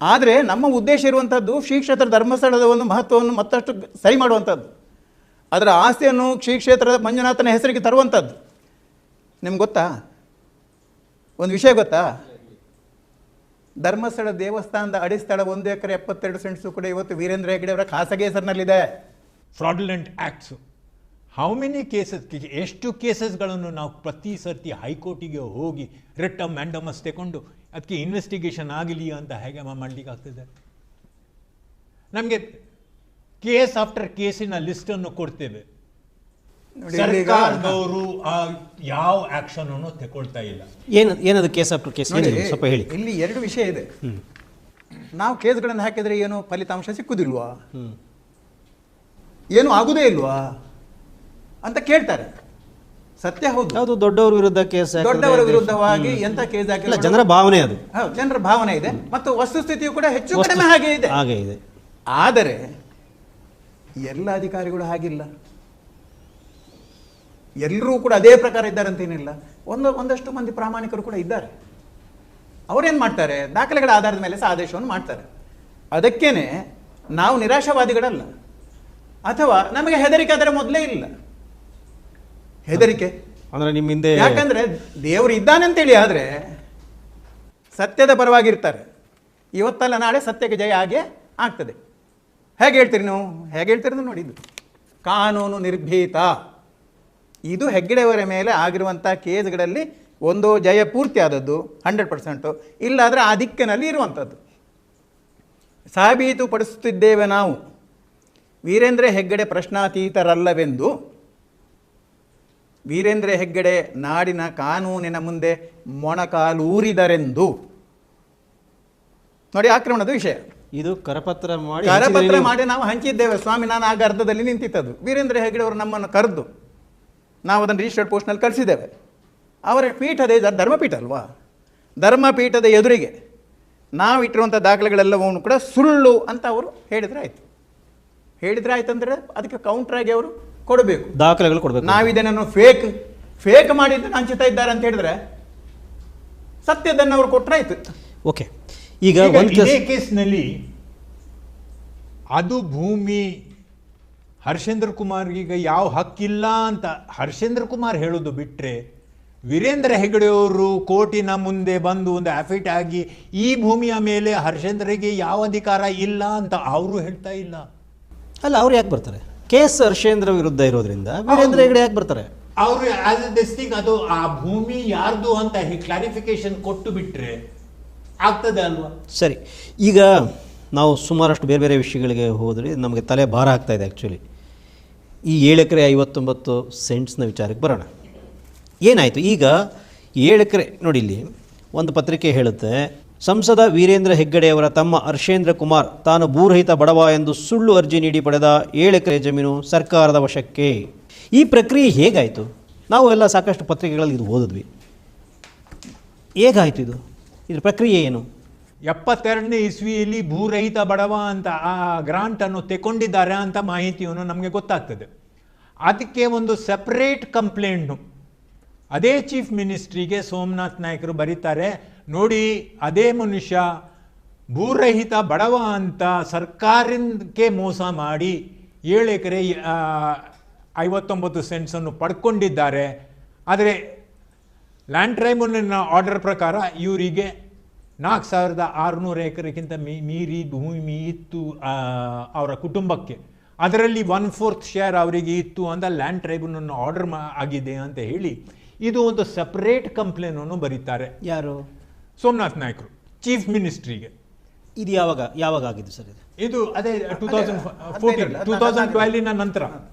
ಆದರೆ ನಮ್ಮ ಉದ್ದೇಶ ಇರುವಂಥದ್ದು ಶ್ರೀ ಕ್ಷೇತ್ರ ಧರ್ಮಸ್ಥಳದ ಒಂದು ಮಹತ್ವವನ್ನು ಮತ್ತಷ್ಟು ಸರಿ ಮಾಡುವಂಥದ್ದು, ಅದರ ಆಸ್ತಿಯನ್ನು ಶ್ರೀ ಕ್ಷೇತ್ರದ ಮಂಜುನಾಥನ ಹೆಸರಿಗೆ ತರುವಂಥದ್ದು. ನಿಮ್ಗೆ ಗೊತ್ತಾ ಒಂದು ವಿಷಯ ಗೊತ್ತಾ? ಧರ್ಮಸ್ಥಳ ದೇವಸ್ಥಾನದ ಅಡಿಸ್ಥಳ 1 ಎಕರೆ 72 ಸೆಂಟ್ಸು ಕೂಡ ಇವತ್ತು ವೀರೇಂದ್ರ ಹೆಗ್ಗಡೆ ಅವರ ಖಾಸಗಿ ಹೆಸರಿನಲ್ಲಿದೆ. Fraudulent acts how many cases, ಎಷ್ಟು ಕೇಸಸ್ಗಳನ್ನು ನಾವು ಪ್ರತಿ ಸರ್ತಿ ಹೈಕೋರ್ಟಿಗೆ ಹೋಗಿ ರಿಟ್ ಆಫ್ ಮ್ಯಾಂಡಮಸ್ ತಗೊಂಡು ಅದಕ್ಕೆ ಇನ್ವೆಸ್ಟಿಗೇಷನ್ ಆಗಲಿ ಅಂತ ಹೇಗೆ ಮಾಡಲಿಕ್ಕೆ ಆಗ್ತದೆ? ನಮಗೆ ಕೇಸ್ ಆಫ್ಟರ್ ಕೇಸಿನ ಲಿಸ್ಟನ್ನು ಕೊಡ್ತೇವೆ, ಸರ್ಕಾರದವರು ಯಾವ ಆಕ್ಷನ್ ಅನ್ನು ತಗೊಳ್ತಾ ಇಲ್ಲ. ಏನದು ಕೇಸ್ ಆಫ್ಟರ್ ಕೇಸ್? ಸ್ವಲ್ಪ ಹೇಳಿ. ಇಲ್ಲಿ 2 ವಿಷಯ ಇದೆ. ನಾವು ಕೇಸ್ಗಳನ್ನು ಹಾಕಿದರೆ ಏನು ಫಲಿತಾಂಶ ಸಿಕ್ಕುದಿಲ್ವಾ, ಏನು ಆಗುದೇ ಇಲ್ವಾ ಅಂತ ಕೇಳ್ತಾರೆ. ಸತ್ಯ ಹೌದು, ಯಾವುದು ದೊಡ್ಡವರ ವಿರುದ್ಧ ಕೇಸ್, ದೊಡ್ಡವರ ವಿರುದ್ಧವಾಗಿ ಎಂತ ಕೇಸ್ ಹಾಕಿಲ್ಲ, ಜನರ ಭಾವನೆ ಅದು. ಜನರ ಭಾವನೆ ಇದೆ ಮತ್ತು ವಸ್ತುಸ್ಥಿತಿಯು ಕೂಡ ಹೆಚ್ಚು ಕಡಿಮೆ ಹಾಗೆ ಇದೆ. ಆದರೆ ಎಲ್ಲ ಅಧಿಕಾರಿಗಳು ಹಾಗಿಲ್ಲ, ಎಲ್ಲರೂ ಕೂಡ ಅದೇ ಪ್ರಕಾರ ಇದ್ದಾರೆ ಅಂತೇನಿಲ್ಲ. ಒಂದಷ್ಟು ಮಂದಿ ಪ್ರಾಮಾಣಿಕರು ಕೂಡ ಇದ್ದಾರೆ. ಅವರೇನು ಮಾಡ್ತಾರೆ, ದಾಖಲೆಗಳ ಆಧಾರದ ಮೇಲೆ ಸಹ ಆದೇಶವನ್ನು ಮಾಡ್ತಾರೆ. ಅದಕ್ಕೇನೆ ನಾವು ನಿರಾಶಾವಾದಿಗಳಲ್ಲ, ಅಥವಾ ನಮಗೆ ಹೆದರಿಕೆ ಅದರ ಮೊದಲೇ ಇಲ್ಲ. ಹೆದರಿಕೆ ಅಂದ್ರೆ ನಿಮ್ಮ ಹಿಂದೆ, ಯಾಕಂದ್ರೆ ದೇವರು ಇದ್ದಾನೆ ಅಂತೇಳಿ ಆದರೆ ಸತ್ಯದ ಪರವಾಗಿರ್ತಾರೆ. ಇವತ್ತಲ್ಲ ನಾಳೆ ಸತ್ಯಕ್ಕೆ ಜಯ ಹಾಗೆ ಆಗ್ತದೆ. ಹೇಗೆ ಹೇಳ್ತೀರಿ ನೀವು? ಹೇಗೆ ಹೇಳ್ತೀರಿ ನೋಡಿದ್ದು ಕಾನೂನು ನಿರ್ಭೀತ. ಇದು ಹೆಗ್ಗಡೆಯವರ ಮೇಲೆ ಆಗಿರುವಂಥ ಕೇಸ್ಗಳಲ್ಲಿ ಒಂದು ಜಯ ಪೂರ್ತಿ ಆದದ್ದು 100%, ಇಲ್ಲಾದರೆ ಆ ದಿಕ್ಕಿನಲ್ಲಿ ಇರುವಂಥದ್ದು. ಸಾಬೀತುಪಡಿಸುತ್ತಿದ್ದೇವೆ ನಾವು ವೀರೇಂದ್ರ ಹೆಗ್ಗಡೆ ಪ್ರಶ್ನಾತೀತರಲ್ಲವೆಂದು. ವೀರೇಂದ್ರ ಹೆಗ್ಗಡೆ ನಾಡಿನ ಕಾನೂನಿನ ಮುಂದೆ ಮೊಣಕಾಲೂರಿದರೆಂದು. ನೋಡಿ ಆಕ್ರಮಣದ ವಿಷಯ ಇದು ಕರಪತ್ರ ಮಾಡಿ ನಾವು ಹಂಚಿದ್ದೇವೆ ಸ್ವಾಮಿ. ನಾನು ಆಗ ಅರ್ಧದಲ್ಲಿ ನಿಂತಿದ್ದದು. ವೀರೇಂದ್ರ ಹೆಗ್ಗಡೆ ಅವರು ನಮ್ಮನ್ನು ಕರೆದು ನಾವು ಅದನ್ನು ರಿಜಿಸ್ಟರ್ಡ್ ಪೋಸ್ಟ್ನಲ್ಲಿ ಕಳಿಸಿದ್ದೇವೆ. ಅವರ ಪೀಠದ ಧರ್ಮಪೀಠ ಅಲ್ವಾ, ಧರ್ಮಪೀಠದ ಎದುರಿಗೆ ನಾವು ಇಟ್ಟಿರುವಂಥ ದಾಖಲೆಗಳೆಲ್ಲವನ್ನು ಕೂಡ ಸುಳ್ಳು ಅಂತ ಅವರು ಹೇಳಿದ್ರೆ ಆಯಿತು. ಹೇಳಿದ್ರೆ ಆಯ್ತು ಅಂದರೆ ಅದಕ್ಕೆ ಕೌಂಟ್ರಾಗಿ ಅವರು ಕೊಡಬೇಕು, ದಾಖಲೆಗಳು ಕೊಡಬೇಕು. ನಾವಿದನ್ನು ಫೇಕ್ ಮಾಡಿದ್ದನ್ನು ಹಂಚುತ್ತಾ ಇದ್ದಾರೆ ಅಂತ ಹೇಳಿದ್ರೆ ಸತ್ಯದನ್ನು ಅವರು ಕೊಟ್ಟರೆ ಆಯ್ತು. ಓಕೆ, ಈಗ ಇದೇ ಕೇಸ್ನಲ್ಲಿ ಅದು ಭೂಮಿ ಹರ್ಷೇಂದ್ರ ಕುಮಾರ್ಗೀಗ ಯಾವ ಹಕ್ಕಿಲ್ಲ ಅಂತ ಹರ್ಷೇಂದ್ರ ಕುಮಾರ್ ಹೇಳೋದು ಬಿಟ್ಟರೆ, ವೀರೇಂದ್ರ ಹೆಗ್ಗಡೆಯವರು ಕೋರ್ಟಿನ ಮುಂದೆ ಬಂದು ಒಂದು ಅಫಿಟ್ ಆಗಿ ಈ ಭೂಮಿಯ ಮೇಲೆ ಹರ್ಷೇಂದ್ರಗೆ ಯಾವ ಅಧಿಕಾರ ಇಲ್ಲ ಅಂತ ಅವರು ಹೇಳ್ತಾ ಇಲ್ಲ. ಅಲ್ಲ, ಅವ್ರು ಯಾಕೆ ಬರ್ತಾರೆ? ಕೇಸ್ ಹರ್ಷೇಂದ್ರ ವಿರುದ್ಧ ಇರೋದ್ರಿಂದ ವೀರೇಂದ್ರ ಹೆಗ್ಗಡೆ ಯಾಕೆ ಬರ್ತಾರೆ? ಅವರು ಆಸ್ ಎ ದಿಸ್ಟಿಂಗ್ ಅದು ಆ ಭೂಮಿ ಯಾರ್ದು ಅಂತ ಕ್ಲಾರಿಫಿಕೇಶನ್ ಕೊಟ್ಟು ಬಿಟ್ರೆ ಆಗ್ತದೆ ಅಲ್ವಾ? ಸರಿ, ಈಗ ನಾವು ಸುಮಾರಷ್ಟು ಬೇರೆ ಬೇರೆ ವಿಷಯಗಳಿಗೆ ಹೋದರೆ ನಮಗೆ ತಲೆ ಭಾರ ಆಗ್ತಾ ಇದೆ. ಆ್ಯಕ್ಚುಲಿ ಈ 7 ಎಕರೆ 59 ಸೆಂಟ್ಸ್ನ ವಿಚಾರಕ್ಕೆ ಬರೋಣ. ಏನಾಯಿತು ಈಗ? 7 ಎಕರೆ ನೋಡಿ, ಇಲ್ಲಿ ಒಂದು ಪತ್ರಿಕೆ ಹೇಳುತ್ತೆ, ಸಂಸದ ವೀರೇಂದ್ರ ಹೆಗ್ಗಡೆಯವರ ತಮ್ಮ ಹರ್ಷೇಂದ್ರ ಕುಮಾರ್ ತಾನು ಭೂರಹಿತ ಬಡವ ಎಂದು ಸುಳ್ಳು ಅರ್ಜಿ ನೀಡಿ ಪಡೆದ 7 ಎಕರೆ ಜಮೀನು ಸರ್ಕಾರದ ವಶಕ್ಕೆ. ಈ ಪ್ರಕ್ರಿಯೆ ಹೇಗಾಯಿತು? ನಾವು ಎಲ್ಲ ಸಾಕಷ್ಟು ಪತ್ರಿಕೆಗಳಲ್ಲಿ ಇದು ಓದಿದ್ವಿ. ಹೇಗಾಯಿತು ಇದು? ಇದ್ರ ಪ್ರಕ್ರಿಯೆ ಏನು? 72ನೇ ಇಸ್ವಿಯಲ್ಲಿ ಭೂರಹಿತ ಬಡವ ಅಂತ ಆ ಗ್ರಾಂಟನ್ನು ತೆಕೊಂಡಿದ್ದಾರೆ ಅಂತ ಮಾಹಿತಿಯನ್ನು ನಮಗೆ ಗೊತ್ತಾಗ್ತದೆ. ಅದಕ್ಕೆ ಒಂದು ಸೆಪರೇಟ್ ಕಂಪ್ಲೇಂಟು ಅದೇ ಚೀಫ್ ಮಿನಿಸ್ಟ್ರಿಗೆ ಸೋಮನಾಥ್ ನಾಯ್ಕರು ಬರೀತಾರೆ, ನೋಡಿ ಅದೇ ಮನುಷ್ಯ ಭೂರಹಿತ ಬಡವ ಅಂತ ಸರ್ಕಾರಕ್ಕೆ ಮೋಸ ಮಾಡಿ 7 ಎಕರೆ 59 ಸೆಂಟ್ಸನ್ನು ಪಡ್ಕೊಂಡಿದ್ದಾರೆ. ಆದರೆ ಲ್ಯಾಂಡ್ ಟ್ರೈಬ್ಯುನಲ್ನ ಆರ್ಡರ್ ಪ್ರಕಾರ ಇವರಿಗೆ 4600 ಎಕರೆಗಿಂತ ಮೀರಿ ಭೂಮಿ ಇತ್ತು ಅವರ ಕುಟುಂಬಕ್ಕೆ. ಅದರಲ್ಲಿ 1/4 ಶೇರ್ ಅವರಿಗೆ ಇತ್ತು ಅಂತ ಲ್ಯಾಂಡ್ ಟ್ರೈಬ್ಯುನಲ್ನ ಆರ್ಡರ್ ಆಗಿದೆ ಅಂತ ಹೇಳಿ ಇದು ಒಂದು ಸಪರೇಟ್ ಕಂಪ್ಲೇನನ್ನು ಬರೀತಾರೆ. ಯಾರು? ಸೋಮನಾಥ್ ನಾಯ್ಕರು ಚೀಫ್ ಮಿನಿಸ್ಟ್ರಿಗೆ. ಇದು ಯಾವಾಗ ಆಗಿದ್ದು ಸರ್? ಇದು ಅದೇ 2012ನ ನಂತರ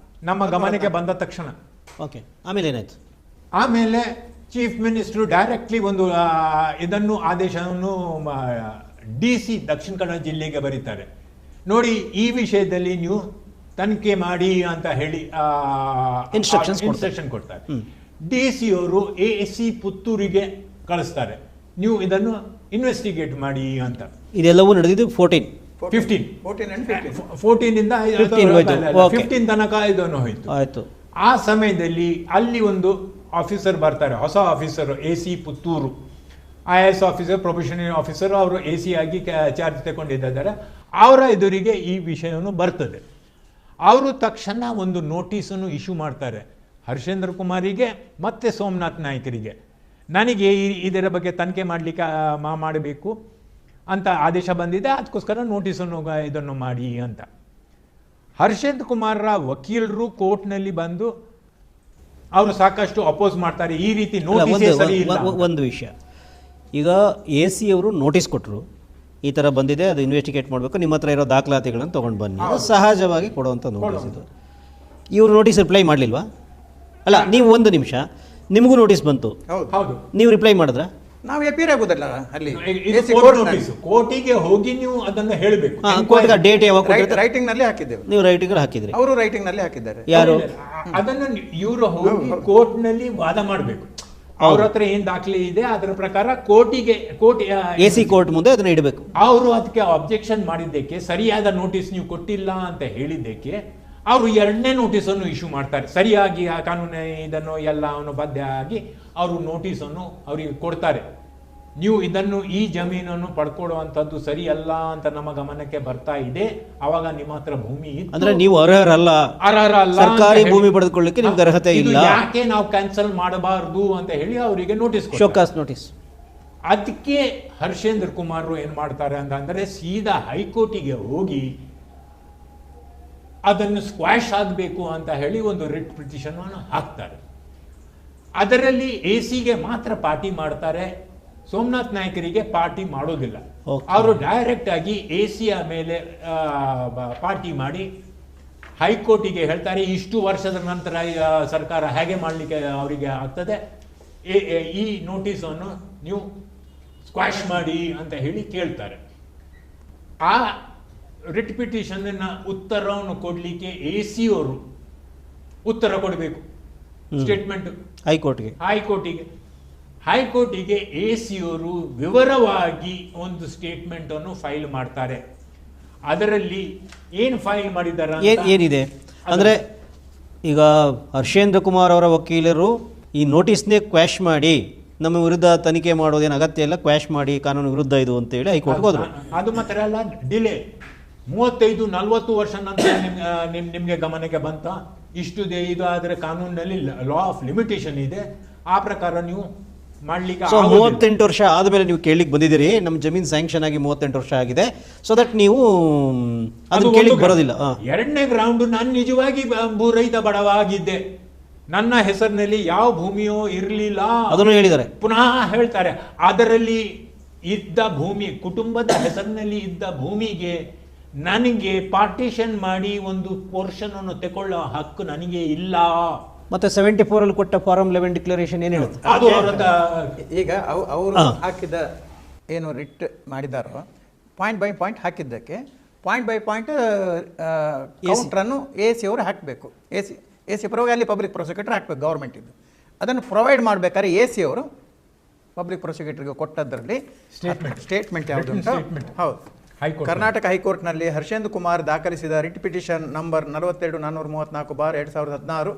ನಮ್ಮ ಗಮನಕ್ಕೆ ಬಂದ ತಕ್ಷಣ. ಓಕೆ, ಆಮೇಲೆ ಏನಾಯ್ತು? ಆಮೇಲೆ ಚೀಫ್ ಮಿನಿಸ್ಟ್ರು ಡೈರೆಕ್ಟ್ಲಿ ಒಂದು ಇದನ್ನು ಆದೇಶವನ್ನು DC ದಕ್ಷಿಣ ಕನ್ನಡ ಜಿಲ್ಲೆಗೆ ಬರೀತಾರೆ, ನೋಡಿ ಈ ವಿಷಯದಲ್ಲಿ ನೀವು ತನಿಖೆ ಮಾಡಿ ಅಂತ ಹೇಳಿ ಇನ್ಸ್ಟ್ರಕ್ಷನ್ ಕೊಡ್ತಾರೆ. DC ಅವರು AC ಪುತ್ತೂರಿಗೆ ಕಳಿಸ್ತಾರೆ, ನೀವು ಇದನ್ನು ಇನ್ವೆಸ್ಟಿಗೇಟ್ ಮಾಡಿ ಅಂತ. ಇದೆಲ್ಲವೂ ನಡೆದಿದ್ದು 14 14ಇಂದ 15 ಹೋಯ್ತು. Okay. 15 ತನಕ ಇದನ್ನು ಹೋಯ್ತು. ಆಯಿತು. ಆ ಸಮಯದಲ್ಲಿ ಅಲ್ಲಿ ಒಂದು ಆಫೀಸರ್ ಬರ್ತಾರೆ, ಹೊಸ officer, AC Puttur IAS officer, professional officer. ಅವರು AC ಆಗಿ ಚಾರ್ಜ್ ತಗೊಂಡಿದ್ದಾರೆ. ಅವರ ಎದುರಿಗೆ ಈ ವಿಷಯವನ್ನು ಬರ್ತದೆ. ಅವರು ತಕ್ಷಣ ಒಂದು ನೋಟಿಸನ್ನು ಇಶ್ಯೂ ಮಾಡ್ತಾರೆ ಹರ್ಷೇಂದ್ರ ಕುಮಾರಿಗೆ ಮತ್ತು ಸೋಮನಾಥ್ ನಾಯ್ಕರಿಗೆ. ನನಗೆ ಇದರ ಬಗ್ಗೆ ತನಿಖೆ ಮಾಡಲಿಕ್ಕೆ ಮಾಡಬೇಕು ಅಂತ ಆದೇಶ ಬಂದಿದೆ, ಅದಕ್ಕೋಸ್ಕರ ನೋಟಿಸನ್ನು ಇದನ್ನು ಮಾಡಿ ಅಂತ. ಹರ್ಷೇಂದ್ರ ಕುಮಾರ್ರ ವಕೀಲರು ಕೋರ್ಟ್ನಲ್ಲಿ ಬಂದು ಅವರು ಸಾಕಷ್ಟು ಅಪೋಸ್ ಮಾಡ್ತಾರೆ, ಈ ರೀತಿ ನೋಟಿಸ್ ಸರಿ ಇಲ್ಲ. ಒಂದು ವಿಷಯ, ಈಗ AC ಅವರು ನೋಟಿಸ್ ಕೊಟ್ಟರು, ಈ ಥರ ಬಂದಿದೆ, ಅದು ಇನ್ವೆಸ್ಟಿಗೇಟ್ ಮಾಡಬೇಕು, ನಿಮ್ಮ ಹತ್ರ ಇರೋ ದಾಖಲಾತಿಗಳನ್ನು ತೊಗೊಂಡು ಬನ್ನಿ, ಅದು ಸಹಜವಾಗಿ ಕೊಡುವಂಥ ನೋಟಿಸ್ ಇದು. ಇವರು ನೋಟಿಸ್ ರಿಪ್ಲೈ ಮಾಡಲಿಲ್ವಾ? ಅಲ್ಲ, ನೀವು ಒಂದು ನಿಮಿಷ, ನಿಮಗೂ ನೋಟಿಸ್ ಬಂತು, ಹೌದು, ನೀವು ರಿಪ್ಲೈ ಮಾಡಿದ್ರ? ನಾವು ಎಪಿಯರ್ ಆಗುದಲ್ಲ ಅಲ್ಲಿ ಕೋರ್ಟಿಗೆ ಹೋಗಿ ನೀವು ಅದನ್ನು ಹೇಳಬೇಕು. ಕೋರ್ಟ್ಗೆ ಡೇಟ್ ಯಾವಾಗ ರೈಟಿಂಗ್ ನಲ್ಲಿ ಹಾಕಿದ್ದೇವೆ. ನೀವು ರೈಟಿಂಗ್ ಹಾಕಿದ್ರಿ, ಅವರು ರೈಟಿಂಗ್ ನಲ್ಲಿ ಹಾಕಿದ್ದಾರೆ. ಯಾರು? ಅದನ್ನು ಇವರು ಹೋಗಿ ಕೋರ್ಟ್ ನಲ್ಲಿ ವಾದ ಮಾಡಬೇಕು. ಅವ್ರ ಹತ್ರ ಏನ್ ದಾಖಲೆ ಇದೆ ಅದರ ಪ್ರಕಾರ ಕೋರ್ಟ್ AC ಕೋರ್ಟ್ ಮುಂದೆ ಅದನ್ನ ಇಡಬೇಕು. ಅವರು ಅದಕ್ಕೆ ಅಬ್ಜೆಕ್ಷನ್ ಮಾಡಿದ್ದಕ್ಕೆ, ಸರಿಯಾದ ನೋಟಿಸ್ ನೀವು ಕೊಟ್ಟಿಲ್ಲ ಅಂತ ಹೇಳಿದ್ದಕ್ಕೆ ಅವರು 2ನೇ ನೋಟಿಸನ್ನು ಇಶ್ಯೂ ಮಾಡ್ತಾರೆ. ಸರಿಯಾಗಿ ಆ ಕಾನೂನು ಇದನ್ನು ಎಲ್ಲವನ್ನು ಬದ್ಧ ಆಗಿ ಅವರು ನೋಟಿಸನ್ನು ಅವರಿಗೆ ಕೊಡ್ತಾರೆ. ನೀವು ಇದನ್ನು ಈ ಜಮೀನನ್ನು ಪಡ್ಕೊಳ್ಳುವಂಥದ್ದು ಸರಿಯಲ್ಲ ಅಂತ ನಮ್ಮ ಗಮನಕ್ಕೆ ಬರ್ತಾ ಇದೆ, ಅವಾಗ ನಿಮ್ಮ ಹತ್ರ ಭೂಮಿ ಇತ್ತು, ಅಂದ್ರೆ ನೀವು ಅರ್ಹರಲ್ಲ, ಸರ್ಕಾರಿ ಭೂಮಿ ಪಡೆದುಕೊಳ್ಳಿಕ್ಕೆ ನಿಮ್ಗೆ ಅರ್ಹತೆ ಇಲ್ಲ, ಯಾಕೆ ನಾವು ಕ್ಯಾನ್ಸಲ್ ಮಾಡಬಾರದು ಅಂತ ಹೇಳಿ ಅವರಿಗೆ ನೋಟಿಸ್, ಶೋಕಾಸ್ ನೋಟಿಸ್. ಅದಕ್ಕೆ ಹರ್ಷೇಂದ್ರ ಕುಮಾರ್ ಏನ್ ಮಾಡ್ತಾರೆ ಅಂತಂದ್ರೆ ಸೀದಾ ಹೈಕೋರ್ಟಿಗೆ ಹೋಗಿ ಅದನ್ನು ಸ್ಕ್ವಾಶ್ ಆಗಬೇಕು ಅಂತ ಹೇಳಿ ಒಂದು ರಿಟ್ ಪಿಟಿಷನ್ ಹಾಕ್ತಾರೆ. ಅದರಲ್ಲಿ AC-ಗೆ ಮಾತ್ರ ಪಾರ್ಟಿ ಮಾಡ್ತಾರೆ, ಸೋಮನಾಥ್ ನಾಯ್ಕರಿಗೆ ಪಾರ್ಟಿ ಮಾಡೋದಿಲ್ಲ. ಅವರು ಡೈರೆಕ್ಟ್ ಆಗಿ AC-ಯ ಮೇಲೆ ಪಾರ್ಟಿ ಮಾಡಿ ಹೈಕೋರ್ಟಿಗೆ ಹೇಳ್ತಾರೆ, ಇಷ್ಟು ವರ್ಷದ ನಂತರ ಸರ್ಕಾರ ಹೇಗೆ ಮಾಡಲಿಕ್ಕೆ ಅವರಿಗೆ ಆಗ್ತದೆ, ಈ ನೋಟಿಸನ್ನು ನೀವು ಸ್ಕ್ವಾಶ್ ಮಾಡಿ ಅಂತ ಹೇಳಿ ಕೇಳ್ತಾರೆ. ಆ ರಿಟ್ ಪಿಟಿಷನ್ನ ಉತ್ತರವನ್ನು ಕೊಡಲಿಕ್ಕೆ AC ಅವರು ಉತ್ತರ ಕೊಡಬೇಕು, ಸ್ಟೇಟ್ಮೆಂಟ್ ಹೈಕೋರ್ಟಿಗೆ AC ಅವರು ವಿವರವಾಗಿ ಒಂದು ಸ್ಟೇಟ್ಮೆಂಟ್ ಅನ್ನು ಫೈಲ್ ಮಾಡ್ತಾರೆ. ಅದರಲ್ಲಿ ಏನು ಫೈಲ್ ಮಾಡಿದ್ದಾರೆ ಏನಿದೆ ಅಂದ್ರೆ, ಈಗ ಹರ್ಷೇಂದ್ರ ಕುಮಾರ್ ಅವರ ವಕೀಲರು ಈ ನೋಟಿಸ್ನೇ ಕ್ವಾಶ್ ಮಾಡಿ ನಮ್ಮ ವಿರುದ್ಧ ತನಿಖೆ ಮಾಡೋದೇನು ಅಗತ್ಯ ಇಲ್ಲ, ಕ್ವಾಶ್ ಮಾಡಿ, ಕಾನೂನು ವಿರುದ್ಧ ಇದು ಅಂತೇಳಿ ಹೈಕೋರ್ಟ್ಗೆ ಹೋದ್ರು. ಅದು ಮಾತ್ರ ಅಲ್ಲ, ಡಿಲೇ 35-40 ವರ್ಷ ನಂತರ ನಿಮಗೆ ಗಮನಕ್ಕೆ ಬಂತ, ಇಷ್ಟು ಇದು ಆದರೆ ಕಾನೂನಿನಲ್ಲಿ ಲಾ ಆಫ್ ಲಿಮಿಟೇಷನ್ ಇದೆ, ಆ ಪ್ರಕಾರ ನೀವು ಮಾಡ್ಲಿಕ್ಕೆ 38 ವರ್ಷ ಆದಮೇಲೆ ನೀವು ಕೇಳಲಿಕ್ಕೆ ಬಂದಿದ್ದೀರಿ, ನಮ್ಮ ಜಮೀನು ಸ್ಯಾಂಕ್ಷನ್ ಆಗಿ 38 ವರ್ಷ ಆಗಿದೆ, ಸೊ ದಟ್ ನೀವು ಅದನ್ನು ಕೇಳಲಿಕ್ಕೆ ಬರೋದಿಲ್ಲ. 2ನೇ ಗ್ರೌಂಡ್, ನಾನು ನಿಜವಾಗಿ ರೈತ ಬಡವ ಆಗಿದ್ದೆ, ನನ್ನ ಹೆಸರಿನಲ್ಲಿ ಯಾವ ಭೂಮಿಯೋ ಇರಲಿಲ್ಲ, ಅದನ್ನು ಹೇಳಿದ್ದಾರೆ. ಪುನಃ ಹೇಳ್ತಾರೆ, ಅದರಲ್ಲಿ ಇದ್ದ ಭೂಮಿ, ಕುಟುಂಬದ ಹೆಸರಿನಲ್ಲಿ ಇದ್ದ ಭೂಮಿಗೆ ನನಗೆ ಪಾರ್ಟಿಷನ್ ಮಾಡಿ ಒಂದು ಪೋರ್ಷನ್ ಅನ್ನು ತಗೊಳ್ಳೋ ಹಕ್ಕು ನನಗೆ ಇಲ್ಲ. ಮತ್ತೆ 74 ಅಲ್ಲಿ ಕೊಟ್ಟ ಫಾರಂ 11 ಡಿಕ್ಲರೇಷನ್ ಏನು ಹೇಳುತ್ತೆ? ಅದು ಈಗ ಅವರು ಹಾಕಿದ ಏನು ರಿಟ್ ಮಾಡಿದಾರೋ ಪಾಯಿಂಟ್ ಬೈ ಪಾಯಿಂಟ್ ಹಾಕಿದ್ದಕ್ಕೆ ಪಾಯಿಂಟ್ ಬೈ ಪಾಯಿಂಟ್ ಕೌಂಟ್ರನ್ನು AC ಅವರು ಹಾಕಬೇಕು. AC ಪರವಾಗಿ ಅಲ್ಲಿ ಪಬ್ಲಿಕ್ ಪ್ರಾಸಿಕ್ಯೂಟರ್ ಹಾಕಬೇಕು, ಗೌರ್ಮೆಂಟ್ ಇದ್ದು ಅದನ್ನು ಪ್ರೊವೈಡ್ ಮಾಡಬೇಕಾದ್ರೆ AC ಅವರು ಪಬ್ಲಿಕ್ ಪ್ರಾಸಿಕ್ಯೂಟರ್ಗೆ ಕೊಟ್ಟದ್ರಲ್ಲಿ ಸ್ಟೇಟ್ಮೆಂಟ್ ಯಾವುದು ಅಂತ, ಹೌದು, ಕರ್ನಾಟಕ ಹೈಕೋರ್ಟ್ನಲ್ಲಿ ಹರ್ಷೇಂದ್ರ ಕುಮಾರ್ ದಾಖಲಿಸಿದ writ petition number 42-434/2016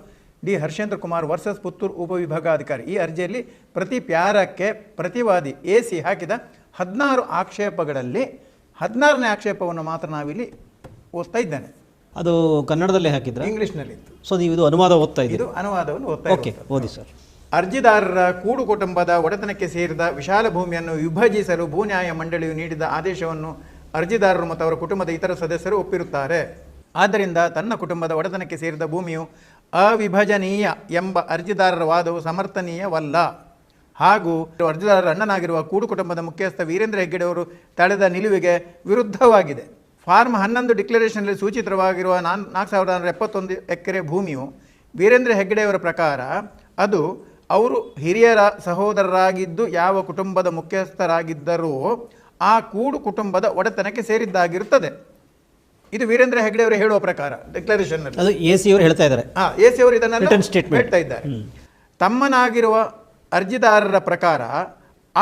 D Harshendra Kumar versus Puttur ಉಪವಿಭಾಗಾಧಿಕಾರಿ. ಈ ಅರ್ಜಿಯಲ್ಲಿ ಪ್ರತಿ ಪ್ಯಾರಕ್ಕೆ ಪ್ರತಿವಾದಿ AC ಹಾಕಿದ 16 ಆಕ್ಷೇಪಗಳಲ್ಲಿ 16ನೇ ಆಕ್ಷೇಪವನ್ನು ಮಾತ್ರ ನಾವಿಲ್ಲಿ ಓದ್ತಾ ಇದ್ದೇನೆ. ಅದು ಕನ್ನಡದಲ್ಲೇ ಹಾಕಿದ್ರೆ ಇಂಗ್ಲಿಷ್ನಲ್ಲಿ ಇತ್ತು. ಸೊ ನೀವು ಇದು ಅನುವಾದ ಓದ್ತಾ ಇದ್ದೀರಿ? ಇದು ಅನುವಾದವನ್ನು ಓದ್ತಾ ಓಕೆ, ಓದಿ ಸರ್. ಅರ್ಜಿದಾರರ ಕೂಡು ಕುಟುಂಬದ ಒಡೆತನಕ್ಕೆ ಸೇರಿದ ವಿಶಾಲ ಭೂಮಿಯನ್ನು ವಿಭಜಿಸಲು ಭೂನ್ಯಾಯ ಮಂಡಳಿಯು ನೀಡಿದ ಆದೇಶವನ್ನು ಅರ್ಜಿದಾರರು ಮತ್ತು ಅವರ ಕುಟುಂಬದ ಇತರ ಸದಸ್ಯರು ಒಪ್ಪಿರುತ್ತಾರೆ. ಆದ್ದರಿಂದ ತನ್ನ ಕುಟುಂಬದ ಒಡೆತನಕ್ಕೆ ಸೇರಿದ ಭೂಮಿಯು ಅವಿಭಜನೀಯ ಎಂಬ ಅರ್ಜಿದಾರರ ವಾದವು ಸಮರ್ಥನೀಯವಲ್ಲ. ಹಾಗೂ ಅರ್ಜಿದಾರರ ಅಣ್ಣನಾಗಿರುವ ಕೂಡು ಕುಟುಂಬದ ಮುಖ್ಯಸ್ಥ ವೀರೇಂದ್ರ ಹೆಗ್ಗಡೆ ಅವರು ತಳೆದ ನಿಲುವಿಗೆ ವಿರುದ್ಧವಾಗಿದೆ. ಫಾರ್ಮ್ 11 ಡಿಕ್ಲರೇಷನ್ನಲ್ಲಿ ಸೂಚಿತವಾಗಿರುವ 4,471 ಎಕರೆ ಭೂಮಿಯು ವೀರೇಂದ್ರ ಹೆಗ್ಗಡೆಯವರ ಪ್ರಕಾರ ಅದು ಅವರು ಹಿರಿಯರ ಸಹೋದರರಾಗಿದ್ದು ಯಾವ ಕುಟುಂಬದ ಮುಖ್ಯಸ್ಥರಾಗಿದ್ದರೂ ಆ ಕೂಡು ಕುಟುಂಬದ ಒಡೆತನಕ್ಕೆ ಸೇರಿದ್ದಾಗಿರುತ್ತದೆ. ಇದು ವೀರೇಂದ್ರ ಹೆಗ್ಗಡೆ ಅವರು ಹೇಳುವ ಪ್ರಕಾರ ಡಿಕ್ಲರೇಷನ್ ಅದು AC ಅವರು ಹೇಳ್ತಾ ಇದ್ದಾರೆ. AC ಅವರು ಇದನ್ನೆಲ್ಲ ಹೇಳ್ತಾ ಇದ್ದಾರೆ. ತಮ್ಮನಾಗಿರುವ ಅರ್ಜಿದಾರರ ಪ್ರಕಾರ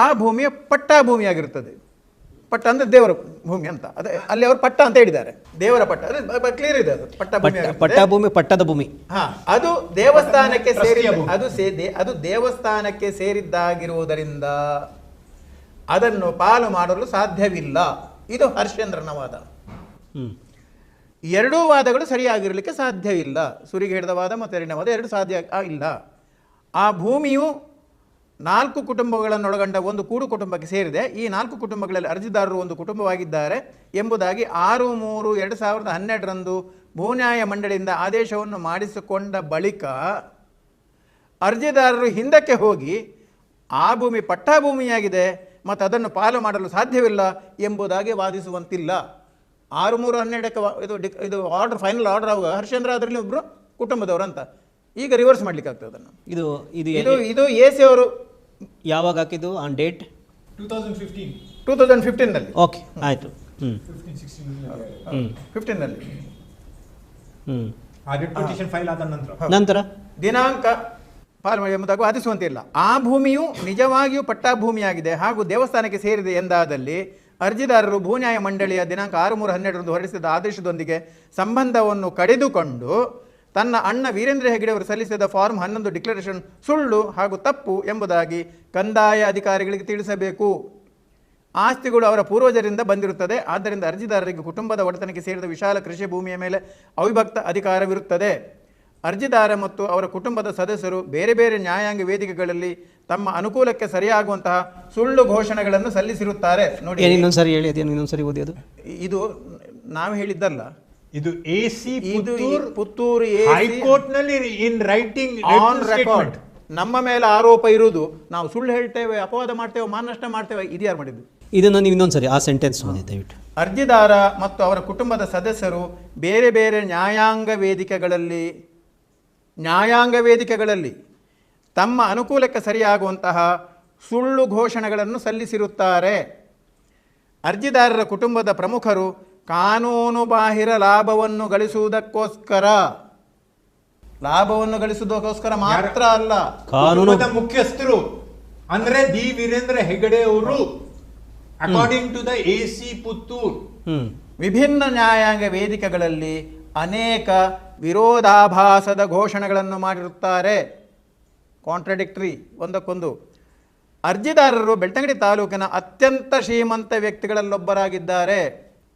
ಆ ಭೂಮಿಯ ಪಟ್ಟಾ ಭೂಮಿಯಾಗಿರುತ್ತದೆ. ಪಟ್ಟ ಅಂದರೆ ದೇವರ ಭೂಮಿ ಅಂತ, ಅದೇ ಅಲ್ಲಿ ಅವರು ಪಟ್ಟ ಅಂತ ಹೇಳಿದ್ದಾರೆ, ದೇವರ ಪಟ್ಟ, ಅದು ಕ್ಲಿಯರ್ ಇದೆ, ಅದು ಪಟ್ಟ ಭೂಮಿ. ಪಟ್ಟ ಭೂಮಿ, ಪಟ್ಟದ ಭೂಮಿ. ಅದು ದೇವಸ್ಥಾನಕ್ಕೆ ಅದು ದೇವಸ್ಥಾನಕ್ಕೆ ಸೇರಿದ್ದಾಗಿರುವುದರಿಂದ ಅದನ್ನು ಪಾಲು ಮಾಡಲು ಸಾಧ್ಯವಿಲ್ಲ. ಇದು ಹರ್ಷೇಂದ್ರನ ವಾದ. ಎರಡೂ ವಾದಗಳು ಸರಿಯಾಗಿರಲಿಕ್ಕೆ ಸಾಧ್ಯವಿಲ್ಲ. ಸುರಿಗೆ ಹಿಡಿದ ವಾದ ಮತ್ತು ಎರಡನೇ ವಾದ ಎರಡು ಸಾಧ್ಯ ಇಲ್ಲ. ಆ ಭೂಮಿಯು 4 ಕುಟುಂಬಗಳನ್ನೊಳಗೊಂಡ ಒಂದು ಕೂಡು ಕುಟುಂಬಕ್ಕೆ ಸೇರಿದೆ. ಈ 4 ಕುಟುಂಬಗಳಲ್ಲಿ ಅರ್ಜಿದಾರರು ಒಂದು ಕುಟುಂಬವಾಗಿದ್ದಾರೆ ಎಂಬುದಾಗಿ 6/3/2012 ಭೂನ್ಯಾಯ ಮಂಡಳಿಯಿಂದ ಆದೇಶವನ್ನು ಮಾಡಿಸಿಕೊಂಡ ಬಳಿಕ ಅರ್ಜಿದಾರರು ಹಿಂದಕ್ಕೆ ಹೋಗಿ ಆ ಭೂಮಿ ಪಟ್ಟಾ ಭೂಮಿಯಾಗಿದೆ ಮತ್ತು ಅದನ್ನು ಪಾಲು ಮಾಡಲು ಸಾಧ್ಯವಿಲ್ಲ ಎಂಬುದಾಗಿ ವಾದಿಸುವಂತಿಲ್ಲ. 6/3/12 ಇದು ಆರ್ಡರ್, ಫೈನಲ್ ಆರ್ಡರ್ ಆಗುವ ಹರ್ಷೇಂದ್ರ ಅದರಲ್ಲಿ ಒಬ್ಬರು ಕುಟುಂಬದವರು ಅಂತ. ಈಗ ರಿವರ್ಸ್ ಮಾಡ್ಲಿಕ್ಕೆ ಆಗ್ತದೆ ಅದನ್ನು. ಇದು ಇದು ಎ ಸಿ ಅವರು ಯಾವಾಗ ಹಾಕಿದ್ದು ಆನ್ ಡೇಟ್? 2015ನಲ್ಲಿ. ಓಕೆ, ಆಯಿತು. 15ನಲ್ಲಿ ನಂತರ ದಿನಾಂಕ ಪಾಲು ಎಂಬುದಾಗಿ ವಾದಿಸುವಂತಿಲ್ಲ. ಆ ಭೂಮಿಯು ನಿಜವಾಗಿಯೂ ಪಟ್ಟಾ ಭೂಮಿಯಾಗಿದೆ ಹಾಗೂ ದೇವಸ್ಥಾನಕ್ಕೆ ಸೇರಿದೆ ಎಂದಾದಲ್ಲಿ ಅರ್ಜಿದಾರರು ಭೂನ್ಯಾಯ ಮಂಡಳಿಯ ದಿನಾಂಕ 6/3/12 ಹೊರಡಿಸಿದ ಆದೇಶದೊಂದಿಗೆ ಸಂಬಂಧವನ್ನು ಕಡಿದುಕೊಂಡು ತನ್ನ ಅಣ್ಣ ವೀರೇಂದ್ರ ಹೆಗಡೆ ಅವರು ಸಲ್ಲಿಸಿದ ಫಾರ್ಮ್ 11 ಡಿಕ್ಲರೇಷನ್ ಸುಳ್ಳು ಹಾಗೂ ತಪ್ಪು ಎಂಬುದಾಗಿ ಕಂದಾಯ ಅಧಿಕಾರಿಗಳಿಗೆ ತಿಳಿಸಬೇಕು. ಆಸ್ತಿಗಳು ಅವರ ಪೂರ್ವಜರಿಂದ ಬಂದಿರುತ್ತದೆ. ಆದ್ದರಿಂದ ಅರ್ಜಿದಾರರಿಗೆ ಕುಟುಂಬದ ಒಡೆತನಕ್ಕೆ ಸೇರಿದ ವಿಶಾಲ ಕೃಷಿ ಭೂಮಿಯ ಮೇಲೆ ಅವಿಭಕ್ತ ಅಧಿಕಾರವಿರುತ್ತದೆ. ಅರ್ಜಿದಾರ ಮತ್ತು ಅವರ ಕುಟುಂಬದ ಸದಸ್ಯರು ಬೇರೆ ಬೇರೆ ನ್ಯಾಯಾಂಗ ವೇದಿಕೆಗಳಲ್ಲಿ ತಮ್ಮ ಅನುಕೂಲಕ್ಕೆ ಸರಿಯಾಗುವಂತಹ ಸುಳ್ಳು ಘೋಷಣೆಗಳನ್ನು ಸಲ್ಲಿಸಿರುತ್ತಾರೆ. ನೋಡಿ, ಇನ್ನೊಂದ್ಸರಿ ಹೇಳಿ, ಅದೇನು ಇನ್ನೊಂದ್ಸರಿ ಓದಿ. ಅದು ಇದು ನಾವು ಹೇಳಿದ್ದಲ್ಲ, ಇದು ಎಸಿ ಪುತ್ತೂರು ಹೈಕೋರ್ಟ್ ನಲ್ಲಿ ಇನ್ ರೈಟಿಂಗ್ ಆನ್ ರೆಕಾರ್ಡ್ ನಮ್ಮ ಮೇಲೆ ಆರೋಪ ಇರುವುದು. ನಾವು ಸುಳ್ಳು ಹೇಳ್ತೇವೆ, ಅಪವಾದ ಮಾಡ್ತೇವೆ, ಮಾನನಷ್ಟ ಮಾಡ್ತೇವೆ. ಇದು ಯಾರು ಮಾಡಿದ್ದು? ಇದನ್ನು ನೀವು ಇನ್ನೊಂದ್ಸರಿ ಆ ಸೆಂಟೆನ್ಸ್ ಓದಿ ದಯವಿಟ್ಟು. ಅರ್ಜಿದಾರ ಮತ್ತು ಅವರ ಕುಟುಂಬದ ಸದಸ್ಯರು ಬೇರೆ ಬೇರೆ ನ್ಯಾಯಾಂಗ ವೇದಿಕೆಗಳಲ್ಲಿ ತಮ್ಮ ಅನುಕೂಲಕ್ಕೆ ಸರಿಯಾಗುವಂತಹ ಸುಳ್ಳು ಘೋಷಣೆಗಳನ್ನು ಸಲ್ಲಿಸಿರುತ್ತಾರೆ. ಅರ್ಜಿದಾರರ ಕುಟುಂಬದ ಪ್ರಮುಖರು ಕಾನೂನು ಬಾಹಿರ ಲಾಭವನ್ನು ಗಳಿಸುವುದಕ್ಕೋಸ್ಕರ ಮಾತ್ರ ಅಲ್ಲ, ಕಾನೂನದ ಮುಖ್ಯಸ್ಥರು ಅಂದ್ರೆ ದಿ ವೀರೇಂದ್ರ ಹೆಗಡೆ ಅವರು according to the AC Puttur ವಿಭಿನ್ನ ನ್ಯಾಯಾಂಗ ವೇದಿಕೆಗಳಲ್ಲಿ ಅನೇಕ ವಿರೋಧಾಭಾಸದ ಘೋಷಣೆಗಳನ್ನು ಮಾಡಿರುತ್ತಾರೆ. ಕಾಂಟ್ರಡಿಕ್ಟರಿ, ಒಂದಕ್ಕೊಂದು. ಅರ್ಜಿದಾರರು ಬೆಳ್ತಂಗಡಿ ತಾಲೂಕಿನ ಅತ್ಯಂತ ಶ್ರೀಮಂತ ವ್ಯಕ್ತಿಗಳಲ್ಲೊಬ್ಬರಾಗಿದ್ದಾರೆ.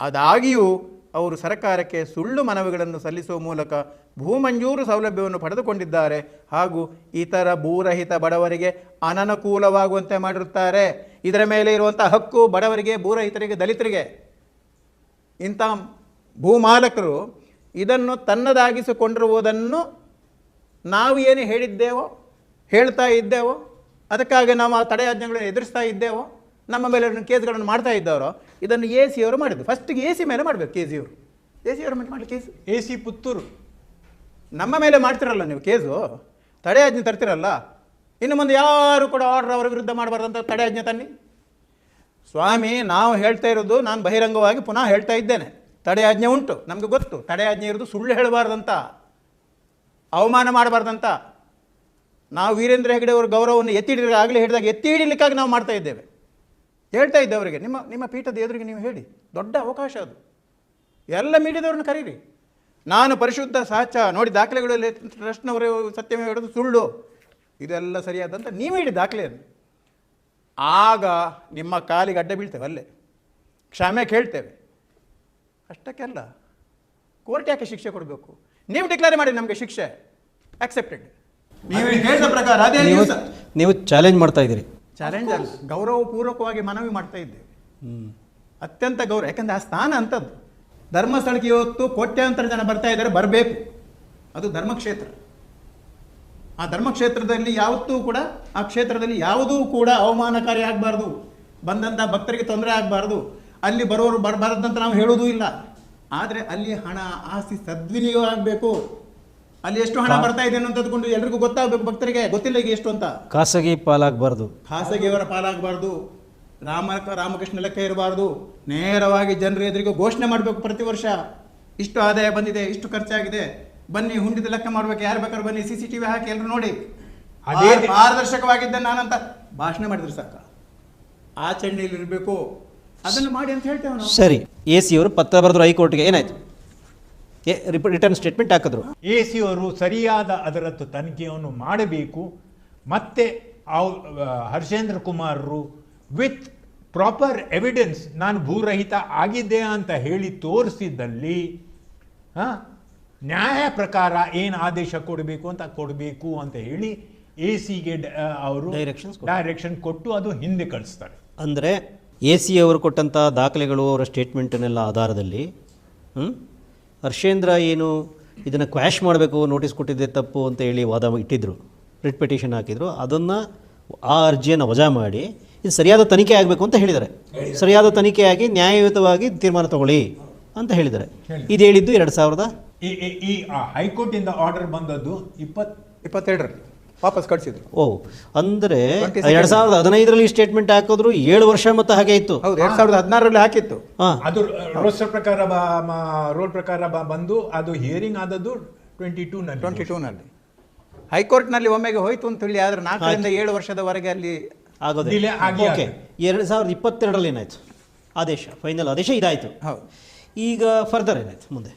ಆದಾಗಿಯೂ ಅವರು ಸರ್ಕಾರಕ್ಕೆ ಸುಳ್ಳು ಮನವಿಗಳನ್ನು ಸಲ್ಲಿಸುವ ಮೂಲಕ ಭೂಮಂಜೂರು ಸೌಲಭ್ಯವನ್ನು ಪಡೆದುಕೊಂಡಿದ್ದಾರೆ ಹಾಗೂ ಇತರ ಭೂರಹಿತ ಬಡವರಿಗೆ ಅನನುಕೂಲವಾಗುವಂತೆ ಮಾಡಿರುತ್ತಾರೆ. ಇದರ ಮೇಲೆ ಇರುವಂಥ ಹಕ್ಕು ಬಡವರಿಗೆ, ಭೂರಹಿತರಿಗೆ, ದಲಿತರಿಗೆ. ಇಂಥ ಭೂಮಾಲಕರು ಇದನ್ನು ತನ್ನದಾಗಿಸಿಕೊಂಡಿರುವುದನ್ನು ನಾವು ಏನು ಹೇಳ್ತಾ ಇದ್ದೇವೋ ಅದಕ್ಕಾಗಿ ನಾವು ಆ ತಡೆಯಾಜ್ಞೆಗಳನ್ನು ಎದುರಿಸ್ತಾ ಇದ್ದೇವೋ, ನಮ್ಮ ಮೇಲೆ ಕೇಸ್ಗಳನ್ನು ಮಾಡ್ತಾ ಇದ್ದವರು, ಇದನ್ನು ಎ ಸಿ ಅವರು ಮಾಡಿದ್ದು. ಫಸ್ಟಿಗೆ ಎ ಸಿ ಮೇಲೆ ಮಾಡಬೇಕು. ಎ ಸಿ ಅವರು ಮೇಲೆ ಮಾಡಲಿ ಕೇಸು. ಎ ಸಿ ಪುತ್ತೂರು ನಮ್ಮ ಮೇಲೆ ಮಾಡ್ತಿರಲ್ಲ ನೀವು ಕೇಸು, ತಡೆಯಾಜ್ಞೆ ತರ್ತಿರಲ್ಲ. ಇನ್ನು ಮುಂದೆ ಯಾರು ಕೂಡ ಆರ್ಡರ್ ಅವರ ವಿರುದ್ಧ ಮಾಡಬಾರ್ದಂತ ತಡೆಯಾಜ್ಞೆ ತನ್ನಿ. ಸ್ವಾಮಿ, ನಾವು ಹೇಳ್ತಾ ಇರೋದು, ನಾನು ಬಹಿರಂಗವಾಗಿ ಪುನಃ ಹೇಳ್ತಾ ಇದ್ದೇನೆ, ತಡೆಯಾಜ್ಞೆ ಉಂಟು, ನಮಗೆ ಗೊತ್ತು. ತಡೆಯಾಜ್ಞೆ ಇರೋದು ಸುಳ್ಳು ಹೇಳಬಾರ್ದಂತ, ಅವಮಾನ ಮಾಡಬಾರ್ದಂತ. ನಾವು ವೀರೇಂದ್ರ ಹೆಗಡೆ ಅವರ ಗೌರವವನ್ನು ಆಗಲೇ ಹೇಳಿದಾಗ ಎತ್ತಿ ಹಿಡಿಲಿಕ್ಕಾಗಿ ನಾವು ಮಾಡ್ತಾ ಇದ್ದೇವೆ, ಹೇಳ್ತಾ ಇದ್ದೆ ಅವರಿಗೆ. ನಿಮ್ಮ ಪೀಠದ ಎದುರಿಗೆ ನೀವು ಹೇಳಿ, ದೊಡ್ಡ ಅವಕಾಶ ಅದು. ಎಲ್ಲ ಮೀಡಿಯಾದವ್ರನ್ನ ಕರೀರಿ. ನಾನು ಪರಿಶುದ್ಧ ಸಾಚ, ನೋಡಿ ದಾಖಲೆಗಳಲ್ಲಿ ಟ್ರಸ್ಟ್ನವರು ಸತ್ಯವೇ ಹೇಳೋದು ಸುಳ್ಳು, ಇದೆಲ್ಲ ಸರಿಯಾದಂತ ನೀವು ಹೇಳಿ ದಾಖಲೆಯನ್ನು. ಆಗ ನಿಮ್ಮ ಕಾಲಿಗೆ ಅಡ್ಡ ಬೀಳ್ತೇವೆ, ಅಲ್ಲೇ ಕ್ಷಮೆ ಕೇಳ್ತೇವೆ. ಅಷ್ಟಕ್ಕೆಲ್ಲ ಕೋರ್ಟ್ ಯಾಕೆ ಶಿಕ್ಷೆ ಕೊಡಬೇಕು? ನೀವು ಡಿಕ್ಲೇರ್ ಮಾಡಿ ನಮಗೆ ಶಿಕ್ಷೆ ಆಕ್ಸೆಪ್ಟೆಡ್. ನೀವು ಹೇಳಿದ ಪ್ರಕಾರ ಅದೇ ನೀವು ಚಾಲೆಂಜ್ ಮಾಡ್ತಾ ಇದ್ದೀರಿ. ಚಾಲೆಂಜ್ ಅಲ್ಲ, ಗೌರವಪೂರ್ವಕವಾಗಿ ಮನವಿ ಮಾಡ್ತಾ ಇದ್ದೇವೆ. ಅತ್ಯಂತ ಗೌರವ, ಯಾಕಂದರೆ ಆ ಸ್ಥಾನ ಅಂಥದ್ದು. ಧರ್ಮಸ್ಥಳಕ್ಕೆ ಇವತ್ತು ಕೋಟ್ಯಾಂತರ ಜನ ಬರ್ತಾ ಇದ್ದಾರೆ, ಬರಬೇಕು. ಅದು ಧರ್ಮಕ್ಷೇತ್ರ. ಆ ಧರ್ಮಕ್ಷೇತ್ರದಲ್ಲಿ ಯಾವತ್ತೂ ಕೂಡ, ಆ ಕ್ಷೇತ್ರದಲ್ಲಿ ಯಾವುದೂ ಕೂಡ ಅವಮಾನಕಾರಿ ಆಗಬಾರ್ದು, ಬಂದಂಥ ಭಕ್ತರಿಗೆ ತೊಂದರೆ ಆಗಬಾರ್ದು. ಅಲ್ಲಿ ಬರೋರು ಬರಬಾರ್ದಂತ ನಾವು ಹೇಳೋದೂ ಇಲ್ಲ. ಆದರೆ ಅಲ್ಲಿ ಹಣ, ಆಸ್ತಿ ಸದ್ವಿನಿಯೋಗ ಆಗಬೇಕು. ಅಲ್ಲಿ ಎಷ್ಟು ಹಣ ಬರ್ತಾ ಇದೆ ಅನ್ನೋಂಥದ್ಕೊಂಡು ಎಲ್ರಿಗೂ ಗೊತ್ತಾಗಬೇಕು. ಭಕ್ತರಿಗೆ ಗೊತ್ತಿಲ್ಲ ಈಗ ಎಷ್ಟು ಅಂತ. ಖಾಸಗಿ ಪಾಲಾಗಬಾರ್ದು, ಖಾಸಗಿಯವರ ಪಾಲಾಗಬಾರ್ದು, ರಾಮಕೃಷ್ಣ ಲೆಕ್ಕ ಇರಬಾರ್ದು. ನೇರವಾಗಿ ಜನರ ಎದುರಿಗೆ ಘೋಷಣೆ ಮಾಡಬೇಕು. ಪ್ರತಿ ವರ್ಷ ಇಷ್ಟು ಆದಾಯ ಬಂದಿದೆ, ಇಷ್ಟು ಖರ್ಚಾಗಿದೆ, ಬನ್ನಿ ಹುಂಡಿದ ಲೆಕ್ಕ ಮಾಡ್ಬೇಕು, ಯಾರು ಬೇಕಾದ್ರೂ ಬನ್ನಿ, CCTV ಹಾಕಿ ಎಲ್ಲರೂ ನೋಡಿ, ಅದೇ ಪಾರದರ್ಶಕವಾಗಿದ್ದೆ ನಾನಂತ ಭಾಷಣ ಮಾಡಿದ್ರೆ ಸಾಕ. ಆಚರಣೆಯಲ್ಲಿರಬೇಕು, ಅದನ್ನು ಮಾಡಿ ಅಂತ ಹೇಳ್ತೇವೆ ನಾವು. ಸರಿ, ಎ ಸಿ ಅವರು ಪತ್ರ ಬರೆದ್ರು ಹೈಕೋರ್ಟ್ಗೆ, ಏನಾಯ್ತು? ರಿಟರ್ನ್ ಸ್ಟೇಟ್ಮೆಂಟ್ ಹಾಕಿದ್ರು. AC ಅವರು ಸರಿಯಾದ ಅದರದ್ದು ತನಿಖೆಯನ್ನು ಮಾಡಬೇಕು. ಮತ್ತೆ ಹರ್ಷೇಂದ್ರ ಕುಮಾರರು ವಿತ್ ಪ್ರಾಪರ್ ಎವಿಡೆನ್ಸ್ ನಾನು ಭೂರಹಿತ ಆಗಿದ್ದೆ ಅಂತ ಹೇಳಿ ತೋರಿಸಿದ್ದಲ್ಲಿ ನ್ಯಾಯ ಪ್ರಕಾರ ಏನು ಆದೇಶ ಕೊಡಬೇಕು ಅಂತ ಕೊಡಬೇಕು ಅಂತ ಹೇಳಿ AC-ಗೆ ಅವರು ಡೈರೆಕ್ಷನ್ ಕೊಟ್ಟು ಅದು ಹಿಂದೆ ಕಳಿಸ್ತಾರೆ. ಅಂದರೆ AC ಅವರು ಕೊಟ್ಟಂಥ ದಾಖಲೆಗಳು, ಅವರ ಸ್ಟೇಟ್ಮೆಂಟನ್ನೆಲ್ಲ ಆಧಾರದಲ್ಲಿ ಹರ್ಷೇಂದ್ರ ಏನು ಇದನ್ನು ಕ್ವ್ಯಾಶ್ ಮಾಡಬೇಕು, ನೋಟಿಸ್ ಕೊಟ್ಟಿದ್ದೆ ತಪ್ಪು ಅಂತ ಹೇಳಿ ವಾದ ಇಟ್ಟಿದ್ರು, ರಿಟ್ ಪಿಟಿಷನ್ ಹಾಕಿದ್ರು. ಅದನ್ನು ಆ ಅರ್ಜಿಯನ್ನು ವಜಾ ಮಾಡಿ ಇದು ಸರಿಯಾದ ತನಿಖೆ ಆಗಬೇಕು ಅಂತ ಹೇಳಿದ್ದಾರೆ. ಸರಿಯಾದ ತನಿಖೆಯಾಗಿ ನ್ಯಾಯಯುತವಾಗಿ ತೀರ್ಮಾನ ತಗೊಳ್ಳಿ ಅಂತ ಹೇಳಿದ್ದಾರೆ. ಇದು ಹೇಳಿದ್ದು 2000 ಈ ಹೈಕೋರ್ಟಿಂದ ಆರ್ಡರ್ ಬಂದದ್ದು 22ರಲ್ಲಿ ವಾಪಸ್ ಕಳಿಸಿದ್ರು. ಅಂದರೆ 2015ರಲ್ಲಿ ಸ್ಟೇಟ್ಮೆಂಟ್ ಹಾಕಿದ್ರು, 7 ವರ್ಷ ಮತ್ತೆ ಹಾಗೆ ಇತ್ತು. ಹೌದು, 2016ರಲ್ಲಿ ಹಾಕಿತ್ತು. ಅದು ರೋಲ್ ಪ್ರಕಾರ ಬಂದು ಅದು ಹಿಯರಿಂಗ್ ಆದದ್ದು 22ನಲ್ಲಿ. ಹೈಕೋರ್ಟ್ನಲ್ಲಿ ಒಮ್ಮೆಗೆ ಹೋಯ್ತು ಅಂತ ಹೇಳಿ, ಆದ್ರೆ 4ರಿಂದ 7 ವರ್ಷದವರೆಗೆ ಅಲ್ಲಿ ಆಗೋದೇ. ಓಕೆ, 2022ರಲ್ಲಿ ಏನಾಯ್ತು? ಆದೇಶ, ಫೈನಲ್ ಆದೇಶ ಇದಾಯಿತು. ಹೌದು. ಈಗ ಫರ್ದರ್ ಏನಾಯ್ತು ಮುಂದೆ?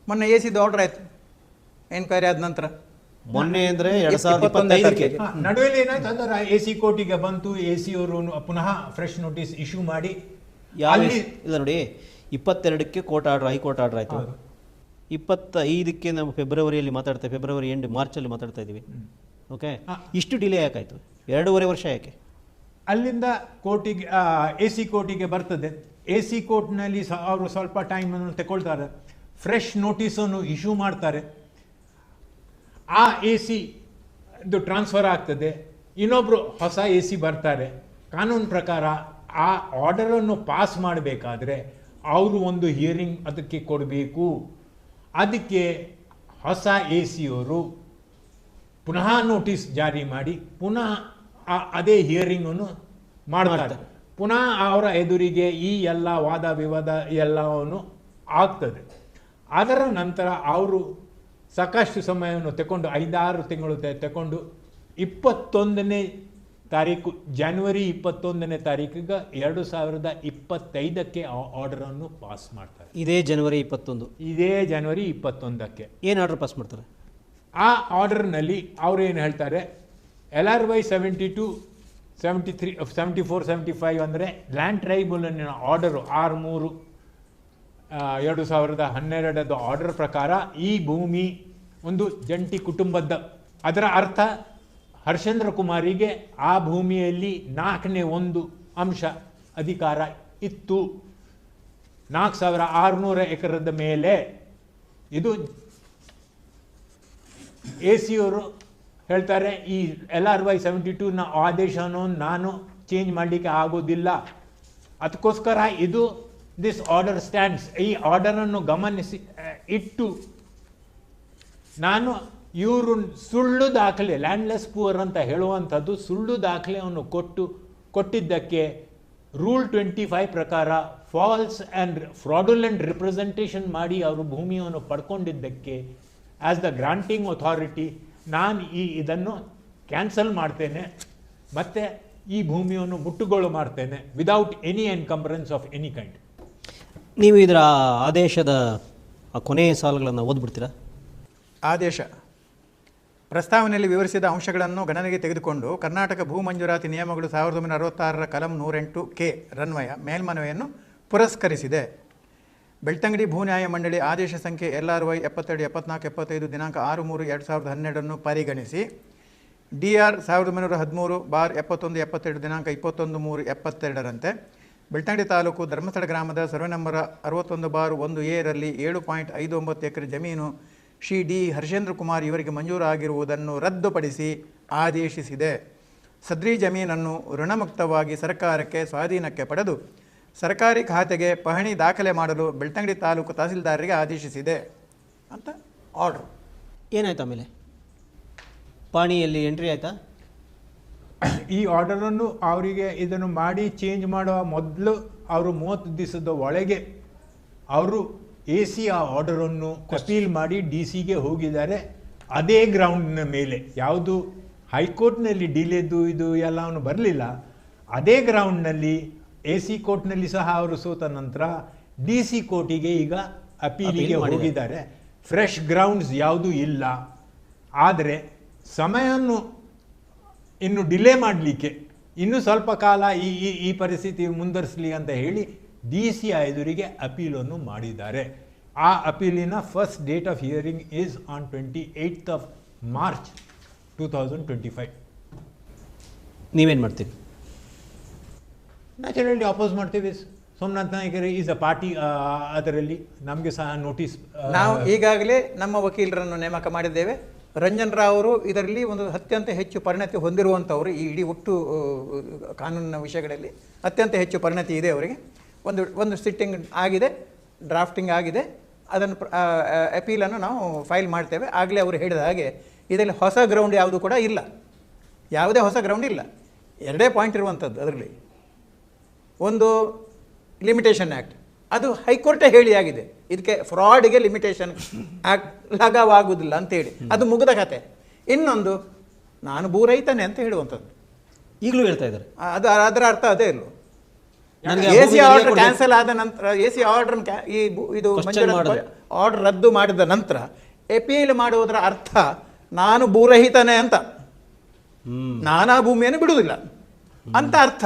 ಮೊನ್ನೆ AC ಆರ್ಡರ್ ಆಯ್ತು, ಎನ್ಕ್ವೈರಿ ಆದ ನಂತರ. ಮೊನ್ನೆ ಅಂದರೆ 2025ಕ್ಕೆ ನಡುವೆ ಏನಾಯ್ತು ಅಂದ್ರೆ AC ಕೋರ್ಟಿಗೆ ಬಂತು. AC ಅವರು ಪುನಃ ಫ್ರೆಶ್ ನೋಟಿಸ್ ಇಶ್ಯೂ ಮಾಡಿ ಇಲ್ಲ ನೋಡಿ, 22ಕ್ಕೆ ಕೋರ್ಟ್ ಆರ್ಡರ್, ಹೈಕೋರ್ಟ್ ಆರ್ಡರ್ ಆಯಿತು. 25ಕ್ಕೆ ನಾವು ಫೆಬ್ರವರಿಯಲ್ಲಿ ಮಾತಾಡ್ತೇವೆ, ಫೆಬ್ರವರಿ ಎಂಡ್ ಮಾರ್ಚಲ್ಲಿ ಮಾತಾಡ್ತಾ ಇದ್ದೀವಿ. ಓಕೆ, ಇಷ್ಟು ಡಿಲೇ ಯಾಕಾಯಿತು? 2.5 ವರ್ಷ ಯಾಕೆ? ಅಲ್ಲಿಂದ ಕೋರ್ಟಿಗೆ AC ಕೋರ್ಟಿಗೆ ಬರ್ತದೆ. AC ಕೋರ್ಟ್ನಲ್ಲಿ ಅವರು ಸ್ವಲ್ಪ ಟೈಮನ್ನು ತಗೊಳ್ತಾರೆ, ಫ್ರೆಶ್ ನೋಟಿಸನ್ನು ಇಶ್ಯೂ ಮಾಡ್ತಾರೆ. ಆ AC ಟ್ರಾನ್ಸ್ಫರ್ ಆಗ್ತದೆ, ಇನ್ನೊಬ್ಬರು ಹೊಸ AC ಬರ್ತಾರೆ. ಕಾನೂನು ಪ್ರಕಾರ ಆ ಆರ್ಡರನ್ನು ಪಾಸ್ ಮಾಡಬೇಕಾದ್ರೆ ಅವರು ಒಂದು ಹಿಯರಿಂಗ್ ಅದಕ್ಕೆ ಕೊಡಬೇಕು. ಅದಕ್ಕೆ ಹೊಸ AC ಅವರು ಪುನಃ ನೋಟಿಸ್ ಜಾರಿ ಮಾಡಿ ಪುನಃ ಅದೇ ಹಿಯರಿಂಗನ್ನು ಮಾಡ್ತಾರೆ. ಪುನಃ ಅವರ ಎದುರಿಗೆ ಈ ಎಲ್ಲ ವಾದ ವಿವಾದ ಎಲ್ಲವನ್ನು ಆಗ್ತದೆ. ಅದರ ನಂತರ ಅವರು ಸಾಕಷ್ಟು ಸಮಯವನ್ನು ತಗೊಂಡು 5-6 ತಿಂಗಳು ತಗೊಂಡು 21ನೇ ತಾರೀಕು, ಜನವರಿ 21ನೇ ತಾರೀಕಿಗೆ 2025ಕ್ಕೆ ಆರ್ಡರನ್ನು ಪಾಸ್ ಮಾಡ್ತಾರೆ. ಇದೇ ಜನವರಿ 21ಕ್ಕೆ ಏನು ಆರ್ಡರ್ ಪಾಸ್ ಮಾಡ್ತಾರೆ? ಆ ಆರ್ಡರ್ನಲ್ಲಿ ಅವರು ಏನು ಹೇಳ್ತಾರೆ, LRY 72, 73, 74, 75 ಅಂದರೆ ಲ್ಯಾಂಡ್ ಟ್ರೈಬ್ಯುನಲಿನ ಆರ್ಡರು 63 2012 ಆರ್ಡರ್ ಪ್ರಕಾರ ಈ ಭೂಮಿ ಒಂದು ಜಂಟಿ ಕುಟುಂಬದ. ಅದರ ಅರ್ಥ ಹರ್ಷೇಂದ್ರ ಕುಮಾರಿಗೆ ಆ ಭೂಮಿಯಲ್ಲಿ 4ನೇ 1 ಅಂಶ ಅಧಿಕಾರ ಇತ್ತು. 4600 ಎಕರದ ಮೇಲೆ. ಇದು AC ಅವರು ಹೇಳ್ತಾರೆ, ಈ LRY 72ನ ಆದೇಶವನ್ನು ನಾನು ಚೇಂಜ್ ಮಾಡಲಿಕ್ಕೆ ಆಗೋದಿಲ್ಲ. ಅದಕ್ಕೋಸ್ಕರ ಇದು ದಿಸ್ ಆರ್ಡರ್ ಸ್ಟ್ಯಾಂಡ್ಸ್. ಈ ಆರ್ಡರನ್ನು ಗಮನಿಸಿ ಇಟ್ಟು ನಾನು ಇವರು ಸುಳ್ಳು ದಾಖಲೆ, ಲ್ಯಾಂಡ್ಲೆಸ್ ಪೂರ್ ಅಂತ ಹೇಳುವಂಥದ್ದು ಸುಳ್ಳು ದಾಖಲೆಯನ್ನು ಕೊಟ್ಟಿದ್ದಕ್ಕೆ ರೂಲ್ 25 ಪ್ರಕಾರ ಫಾಲ್ಸ್ ಆ್ಯಂಡ್ ಫ್ರಾಡುಲೆಂಟ್ ರಿಪ್ರೆಸೆಂಟೇಷನ್ ಮಾಡಿ ಅವರು ಭೂಮಿಯನ್ನು ಪಡ್ಕೊಂಡಿದ್ದಕ್ಕೆ ಆ್ಯಸ್ ದ ಗ್ರಾಂಟಿಂಗ್ ಅಥಾರಿಟಿ ನಾನು ಇದನ್ನು ಕ್ಯಾನ್ಸಲ್ ಮಾಡ್ತೇನೆ ಮತ್ತು ಈ ಭೂಮಿಯನ್ನು ಮುಟ್ಟುಗೋಲು ಮಾಡ್ತೇನೆ without any encumbrance of any kind. ನೀವು ಇದರ ಆದೇಶದ ಕೊನೆಯ ಸಾಲುಗಳನ್ನು ಓದ್ಬಿಡ್ತೀರಾ? ಆದೇಶ ಪ್ರಸ್ತಾವನೆಯಲ್ಲಿ ವಿವರಿಸಿದ ಅಂಶಗಳನ್ನು ಗಣನೆಗೆ ತೆಗೆದುಕೊಂಡು ಕರ್ನಾಟಕ ಭೂ ಮಂಜೂರಾತಿ ನಿಯಮಗಳು 1966ರ ಕಲಂ 108K ರನ್ವಯ ಮೇಲ್ಮನವಿಯನ್ನು ಪುರಸ್ಕರಿಸಿದೆ. ಬೆಳ್ತಂಗಡಿ ಭೂ ನ್ಯಾಯ ಮಂಡಳಿ ಆದೇಶ ಸಂಖ್ಯೆ LRY 72, 74, 75 ದಿನಾಂಕ 6/3/2012 ಪರಿಗಣಿಸಿ DR 1913/71, 72 ದಿನಾಂಕ 21/3/72 ಬೆಳ್ತಂಗಡಿ ತಾಲೂಕು ಧರ್ಮಸ್ಥಳ ಗ್ರಾಮದ ಸರ್ವೆ ನಂಬರ್ 61/1A ರಲ್ಲಿ 7.59 ಎಕರೆ ಜಮೀನು ಶ್ರೀ ಡಿ ಹರ್ಷೇಂದ್ರ ಕುಮಾರ್ ಇವರಿಗೆ ಮಂಜೂರಾಗಿರುವುದನ್ನು ರದ್ದುಪಡಿಸಿ ಆದೇಶಿಸಿದೆ. ಸದ್ರಿ ಜಮೀನನ್ನು ಋಣಮುಕ್ತವಾಗಿ ಸರ್ಕಾರಕ್ಕೆ ಸ್ವಾಧೀನಕ್ಕೆ ಪಡೆದು ಸರ್ಕಾರಿ ಖಾತೆಗೆ ಪಹಣಿ ದಾಖಲೆ ಮಾಡಲು ಬೆಳ್ತಂಗಡಿ ತಾಲೂಕು ತಹಸೀಲ್ದಾರರಿಗೆ ಆದೇಶಿಸಿದೆ ಅಂತ ಆರ್ಡ್ರು. ಏನಾಯ್ತು ಆಮೇಲೆ? ಪಾಣಿಯಲ್ಲಿ ಎಂಟ್ರಿ ಆಯಿತಾ? ಈ ಆರ್ಡರನ್ನು ಅವರಿಗೆ ಇದನ್ನು ಮಾಡಿ ಚೇಂಜ್ ಮಾಡುವ ಮೊದಲು ಅವರು 30 ದಿವಸದ ಒಳಗೆ ಅವರು AC ಆ ಆರ್ಡರನ್ನು ಅಪೀಲ್ ಮಾಡಿ DC-ಗೆ ಹೋಗಿದ್ದಾರೆ. ಅದೇ ಗ್ರೌಂಡ್ನ ಮೇಲೆ ಯಾವುದು ಹೈಕೋರ್ಟ್ನಲ್ಲಿ ಡಿಲೇದು ಇದು ಎಲ್ಲವನ್ನು ಬರಲಿಲ್ಲ. ಅದೇ ಗ್ರೌಂಡ್ನಲ್ಲಿ AC ಕೋರ್ಟ್ನಲ್ಲಿ ಸಹ ಅವರು ಸೋತ ನಂತರ DC ಕೋರ್ಟಿಗೆ ಈಗ ಅಪೀಲಿಗೆ ಹೋಗಿದ್ದಾರೆ. ಫ್ರೆಶ್ ಗ್ರೌಂಡ್ಸ್ ಯಾವುದೂ ಇಲ್ಲ. ಆದರೆ ಸಮಯವನ್ನು ಇನ್ನು ಡಿಲೇ ಮಾಡಲಿಕ್ಕೆ ಇನ್ನೂ ಸ್ವಲ್ಪ ಕಾಲ ಈ ಪರಿಸ್ಥಿತಿ ಮುಂದುವರಿಸಲಿ ಅಂತ ಹೇಳಿ DCI ಎದುರಿಗೆ ಅಪೀಲನ್ನು ಮಾಡಿದ್ದಾರೆ. ಆ ಅಪೀಲಿನ first date of hearing is on 28th of March 2025. ನೀವೇನು ಮಾಡ್ತೀರಿ? ನ್ಯಾಚುರಲಿ ಅಪೋಸ್ ಮಾಡ್ತೀವಿ. Somnath Naikar is a party. ಅದರಲ್ಲಿ ನಮಗೆ ಸಹ ನೋಟಿಸ್, ನಾವು ಈಗಾಗಲೇ ನಮ್ಮ ವಕೀಲರನ್ನು ನೇಮಕ ಮಾಡಿದ್ದೇವೆ. ರಂಜನ್ ರಾವ್ ಅವರು ಇದರಲ್ಲಿ ಒಂದು ಅತ್ಯಂತ ಹೆಚ್ಚು ಪರಿಣತಿ ಹೊಂದಿರುವಂಥವರು. ಈ ಇಡೀ ಒಟ್ಟು ಕಾನೂನಿನ ವಿಷಯಗಳಲ್ಲಿ ಅತ್ಯಂತ ಹೆಚ್ಚು ಪರಿಣತಿ ಇದೆ ಅವರಿಗೆ. ಒಂದು ಸಿಟ್ಟಿಂಗ್ ಆಗಿದೆ, ಡ್ರಾಫ್ಟಿಂಗ್ ಆಗಿದೆ. ಅದನ್ನು ಅಪೀಲನ್ನು ನಾವು ಫೈಲ್ ಮಾಡ್ತೇವೆ. ಆಗಲೇ ಅವರು ಹೇಳಿದ ಹಾಗೆ ಇದರಲ್ಲಿ ಹೊಸ ಗ್ರೌಂಡ್ ಯಾವುದು ಕೂಡ ಇಲ್ಲ, ಯಾವುದೇ ಹೊಸ ಗ್ರೌಂಡ್ ಇಲ್ಲ. ಎರಡೇ ಪಾಯಿಂಟ್ ಇರುವಂಥದ್ದು ಅದರಲ್ಲಿ. ಒಂದು ಲಿಮಿಟೇಷನ್ ಆ್ಯಕ್ಟ್, ಅದು ಹೈಕೋರ್ಟೇ ಹೇಳಿ ಆಗಿದೆ, ಇದಕ್ಕೆ ಫ್ರಾಡ್ಗೆ ಲಿಮಿಟೇಷನ್ ಆ್ಯಕ್ಟ್ ಲಗಾವಾಗುವುದಿಲ್ಲ ಅಂತೇಳಿ, ಅದು ಮುಗಿದ ಕತೆ. ಇನ್ನೊಂದು ನಾನು ಭೂರಹಿತನೇ ಅಂತ ಹೇಳುವಂಥದ್ದು ಈಗಲೂ ಹೇಳ್ತಾ ಇದ್ದಾರೆ. ಅದು ಅದರ ಅರ್ಥ ಅದೇ ಇಲ್ಲ. AC ಆರ್ಡರ್ ಕ್ಯಾನ್ಸಲ್ ಆದ ನಂತರ, AC ಆರ್ಡರ್ ಇದು ಆರ್ಡರ್ ರದ್ದು ಮಾಡಿದ ನಂತರ ಅಪೀಲ್ ಮಾಡುವುದರ ಅರ್ಥ ನಾನು ಭೂರಹಿತನೇ ಅಂತ, ನಾನಾ ಭೂಮಿಯನ್ನು ಬಿಡುವುದಿಲ್ಲ ಅಂತ ಅರ್ಥ.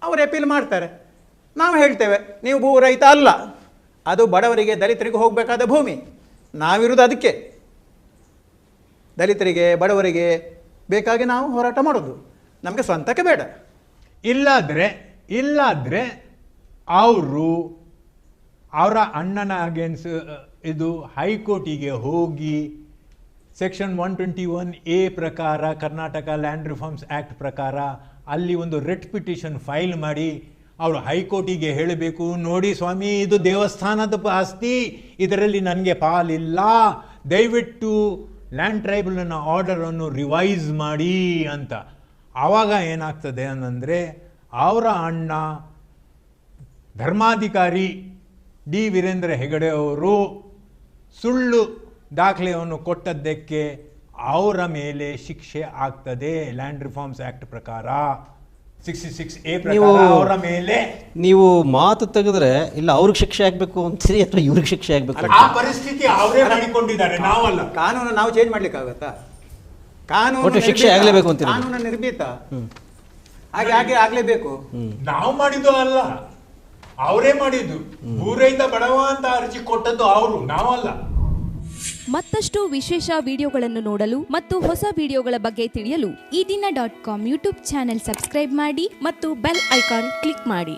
ಅವರು ಅಪೀಲ್ ಮಾಡ್ತಾರೆ, ನಾವು ಹೇಳ್ತೇವೆ ನೀವು ಭೂರಹಿತ ಅಲ್ಲ, ಅದು ಬಡವರಿಗೆ ದಲಿತರಿಗೆ ಹೋಗಬೇಕಾದ ಭೂಮಿ, ನಾವಿರುವುದು ಅದಕ್ಕೆ, ದಲಿತರಿಗೆ ಬಡವರಿಗೆ ಬೇಕಾಗಿ ನಾವು ಹೋರಾಟ ಮಾಡೋದು, ನಮಗೆ ಸ್ವಂತಕ್ಕೆ ಬೇಡ. ಇಲ್ಲಾದ್ರೆ ಅವರ ಅಣ್ಣನ ಅಗೇನ್ಸ್ ಇದು ಹೈಕೋರ್ಟಿಗೆ ಹೋಗಿ ಸೆಕ್ಷನ್ 121A ಪ್ರಕಾರ, ಕರ್ನಾಟಕ ಲ್ಯಾಂಡ್ ರಿಫಾರ್ಮ್ಸ್ ಆ್ಯಕ್ಟ್ ಪ್ರಕಾರ ಅಲ್ಲಿ ಒಂದು ರಿಟ್ ಪಿಟಿಷನ್ ಫೈಲ್ ಮಾಡಿ ಅವರು ಹೈಕೋರ್ಟಿಗೆ ಹೇಳಬೇಕು, ನೋಡಿ ಸ್ವಾಮಿ ಇದು ದೇವಸ್ಥಾನದ ಆಸ್ತಿ, ಇದರಲ್ಲಿ ನನಗೆ ಪಾಲಿಲ್ಲ, ದಯವಿಟ್ಟು ಲ್ಯಾಂಡ್ ಟ್ರೈಬ್ಯುನಲ್ನ ಆರ್ಡರನ್ನು ರಿವೈಸ್ ಮಾಡಿ ಅಂತ. ಆವಾಗ ಏನಾಗ್ತದೆ ಅನ್ನಂದರೆ ಅವರ ಅಣ್ಣ ಧರ್ಮಾಧಿಕಾರಿ ಡಿ ವೀರೇಂದ್ರ ಹೆಗಡೆ ಅವರು ಸುಳ್ಳು ದಾಖಲೆಯನ್ನು ಕೊಟ್ಟದ್ದಕ್ಕೆ ಅವರ ಮೇಲೆ ಶಿಕ್ಷೆ ಆಗ್ತದೆ. ಲ್ಯಾಂಡ್ ರಿಫಾರ್ಮ್ಸ್ ಆ್ಯಕ್ಟ್ ಪ್ರಕಾರ 66A ಪ್ರಕಾರ ಅವರ ಮೇಲೆ. ನೀವು ಮಾತು ತೆಗೆದ್ರೆ ಇಲ್ಲ ಅವ್ರಿಗೆ ಶಿಕ್ಷೆ ಆಗಬೇಕು ಅಂತೀರಿ ಅಥವಾ ಇವ್ರಿಗೆ ಶಿಕ್ಷೆ ಆಗಬೇಕು? ಆ ಪರಿಸ್ಥಿತಿ ಅವರೇ ಮಾಡಿಕೊಂಡಿದ್ದಾರೆ, ನಾವಲ್ಲ. ಕಾನೂನು ನಾವು ಚೇಂಜ್ ಮಾಡ್ಲಿಕ್ಕಾಗತ್ತಾ? ಕಾನೂನು ಶಿಕ್ಷೆ ಆಗಲೇಬೇಕು ಅಂತ ಕಾನೂನು ನಿರ್ಭೀತ, ಹಾಗೆ ಹಾಗೆ ಆಗಲೇಬೇಕು. ನಾವು ಮಾಡಿದ್ದು ಅಲ್ಲ, ಅವರೇ ಮಾಡಿದ್ದು. ಭೂರಹಿತ ಬಡವ ಅಂತ ಅರ್ಜಿ ಕೊಟ್ಟದ್ದು ಅವರು, ನಾವಲ್ಲ. ಮತ್ತಷ್ಟು ವಿಶೇಷ ವಿಡಿಯೋಗಳನ್ನು ನೋಡಲು ಮತ್ತು ಹೊಸ ವಿಡಿಯೋಗಳ ಬಗ್ಗೆ ತಿಳಿಯಲು ಈ ದಿನ .com ಯೂಟ್ಯೂಬ್ ಚಾನೆಲ್ ಸಬ್ಸ್ಕ್ರೈಬ್ ಮಾಡಿ ಮತ್ತು ಬೆಲ್ ಐಕಾನ್ ಕ್ಲಿಕ್ ಮಾಡಿ.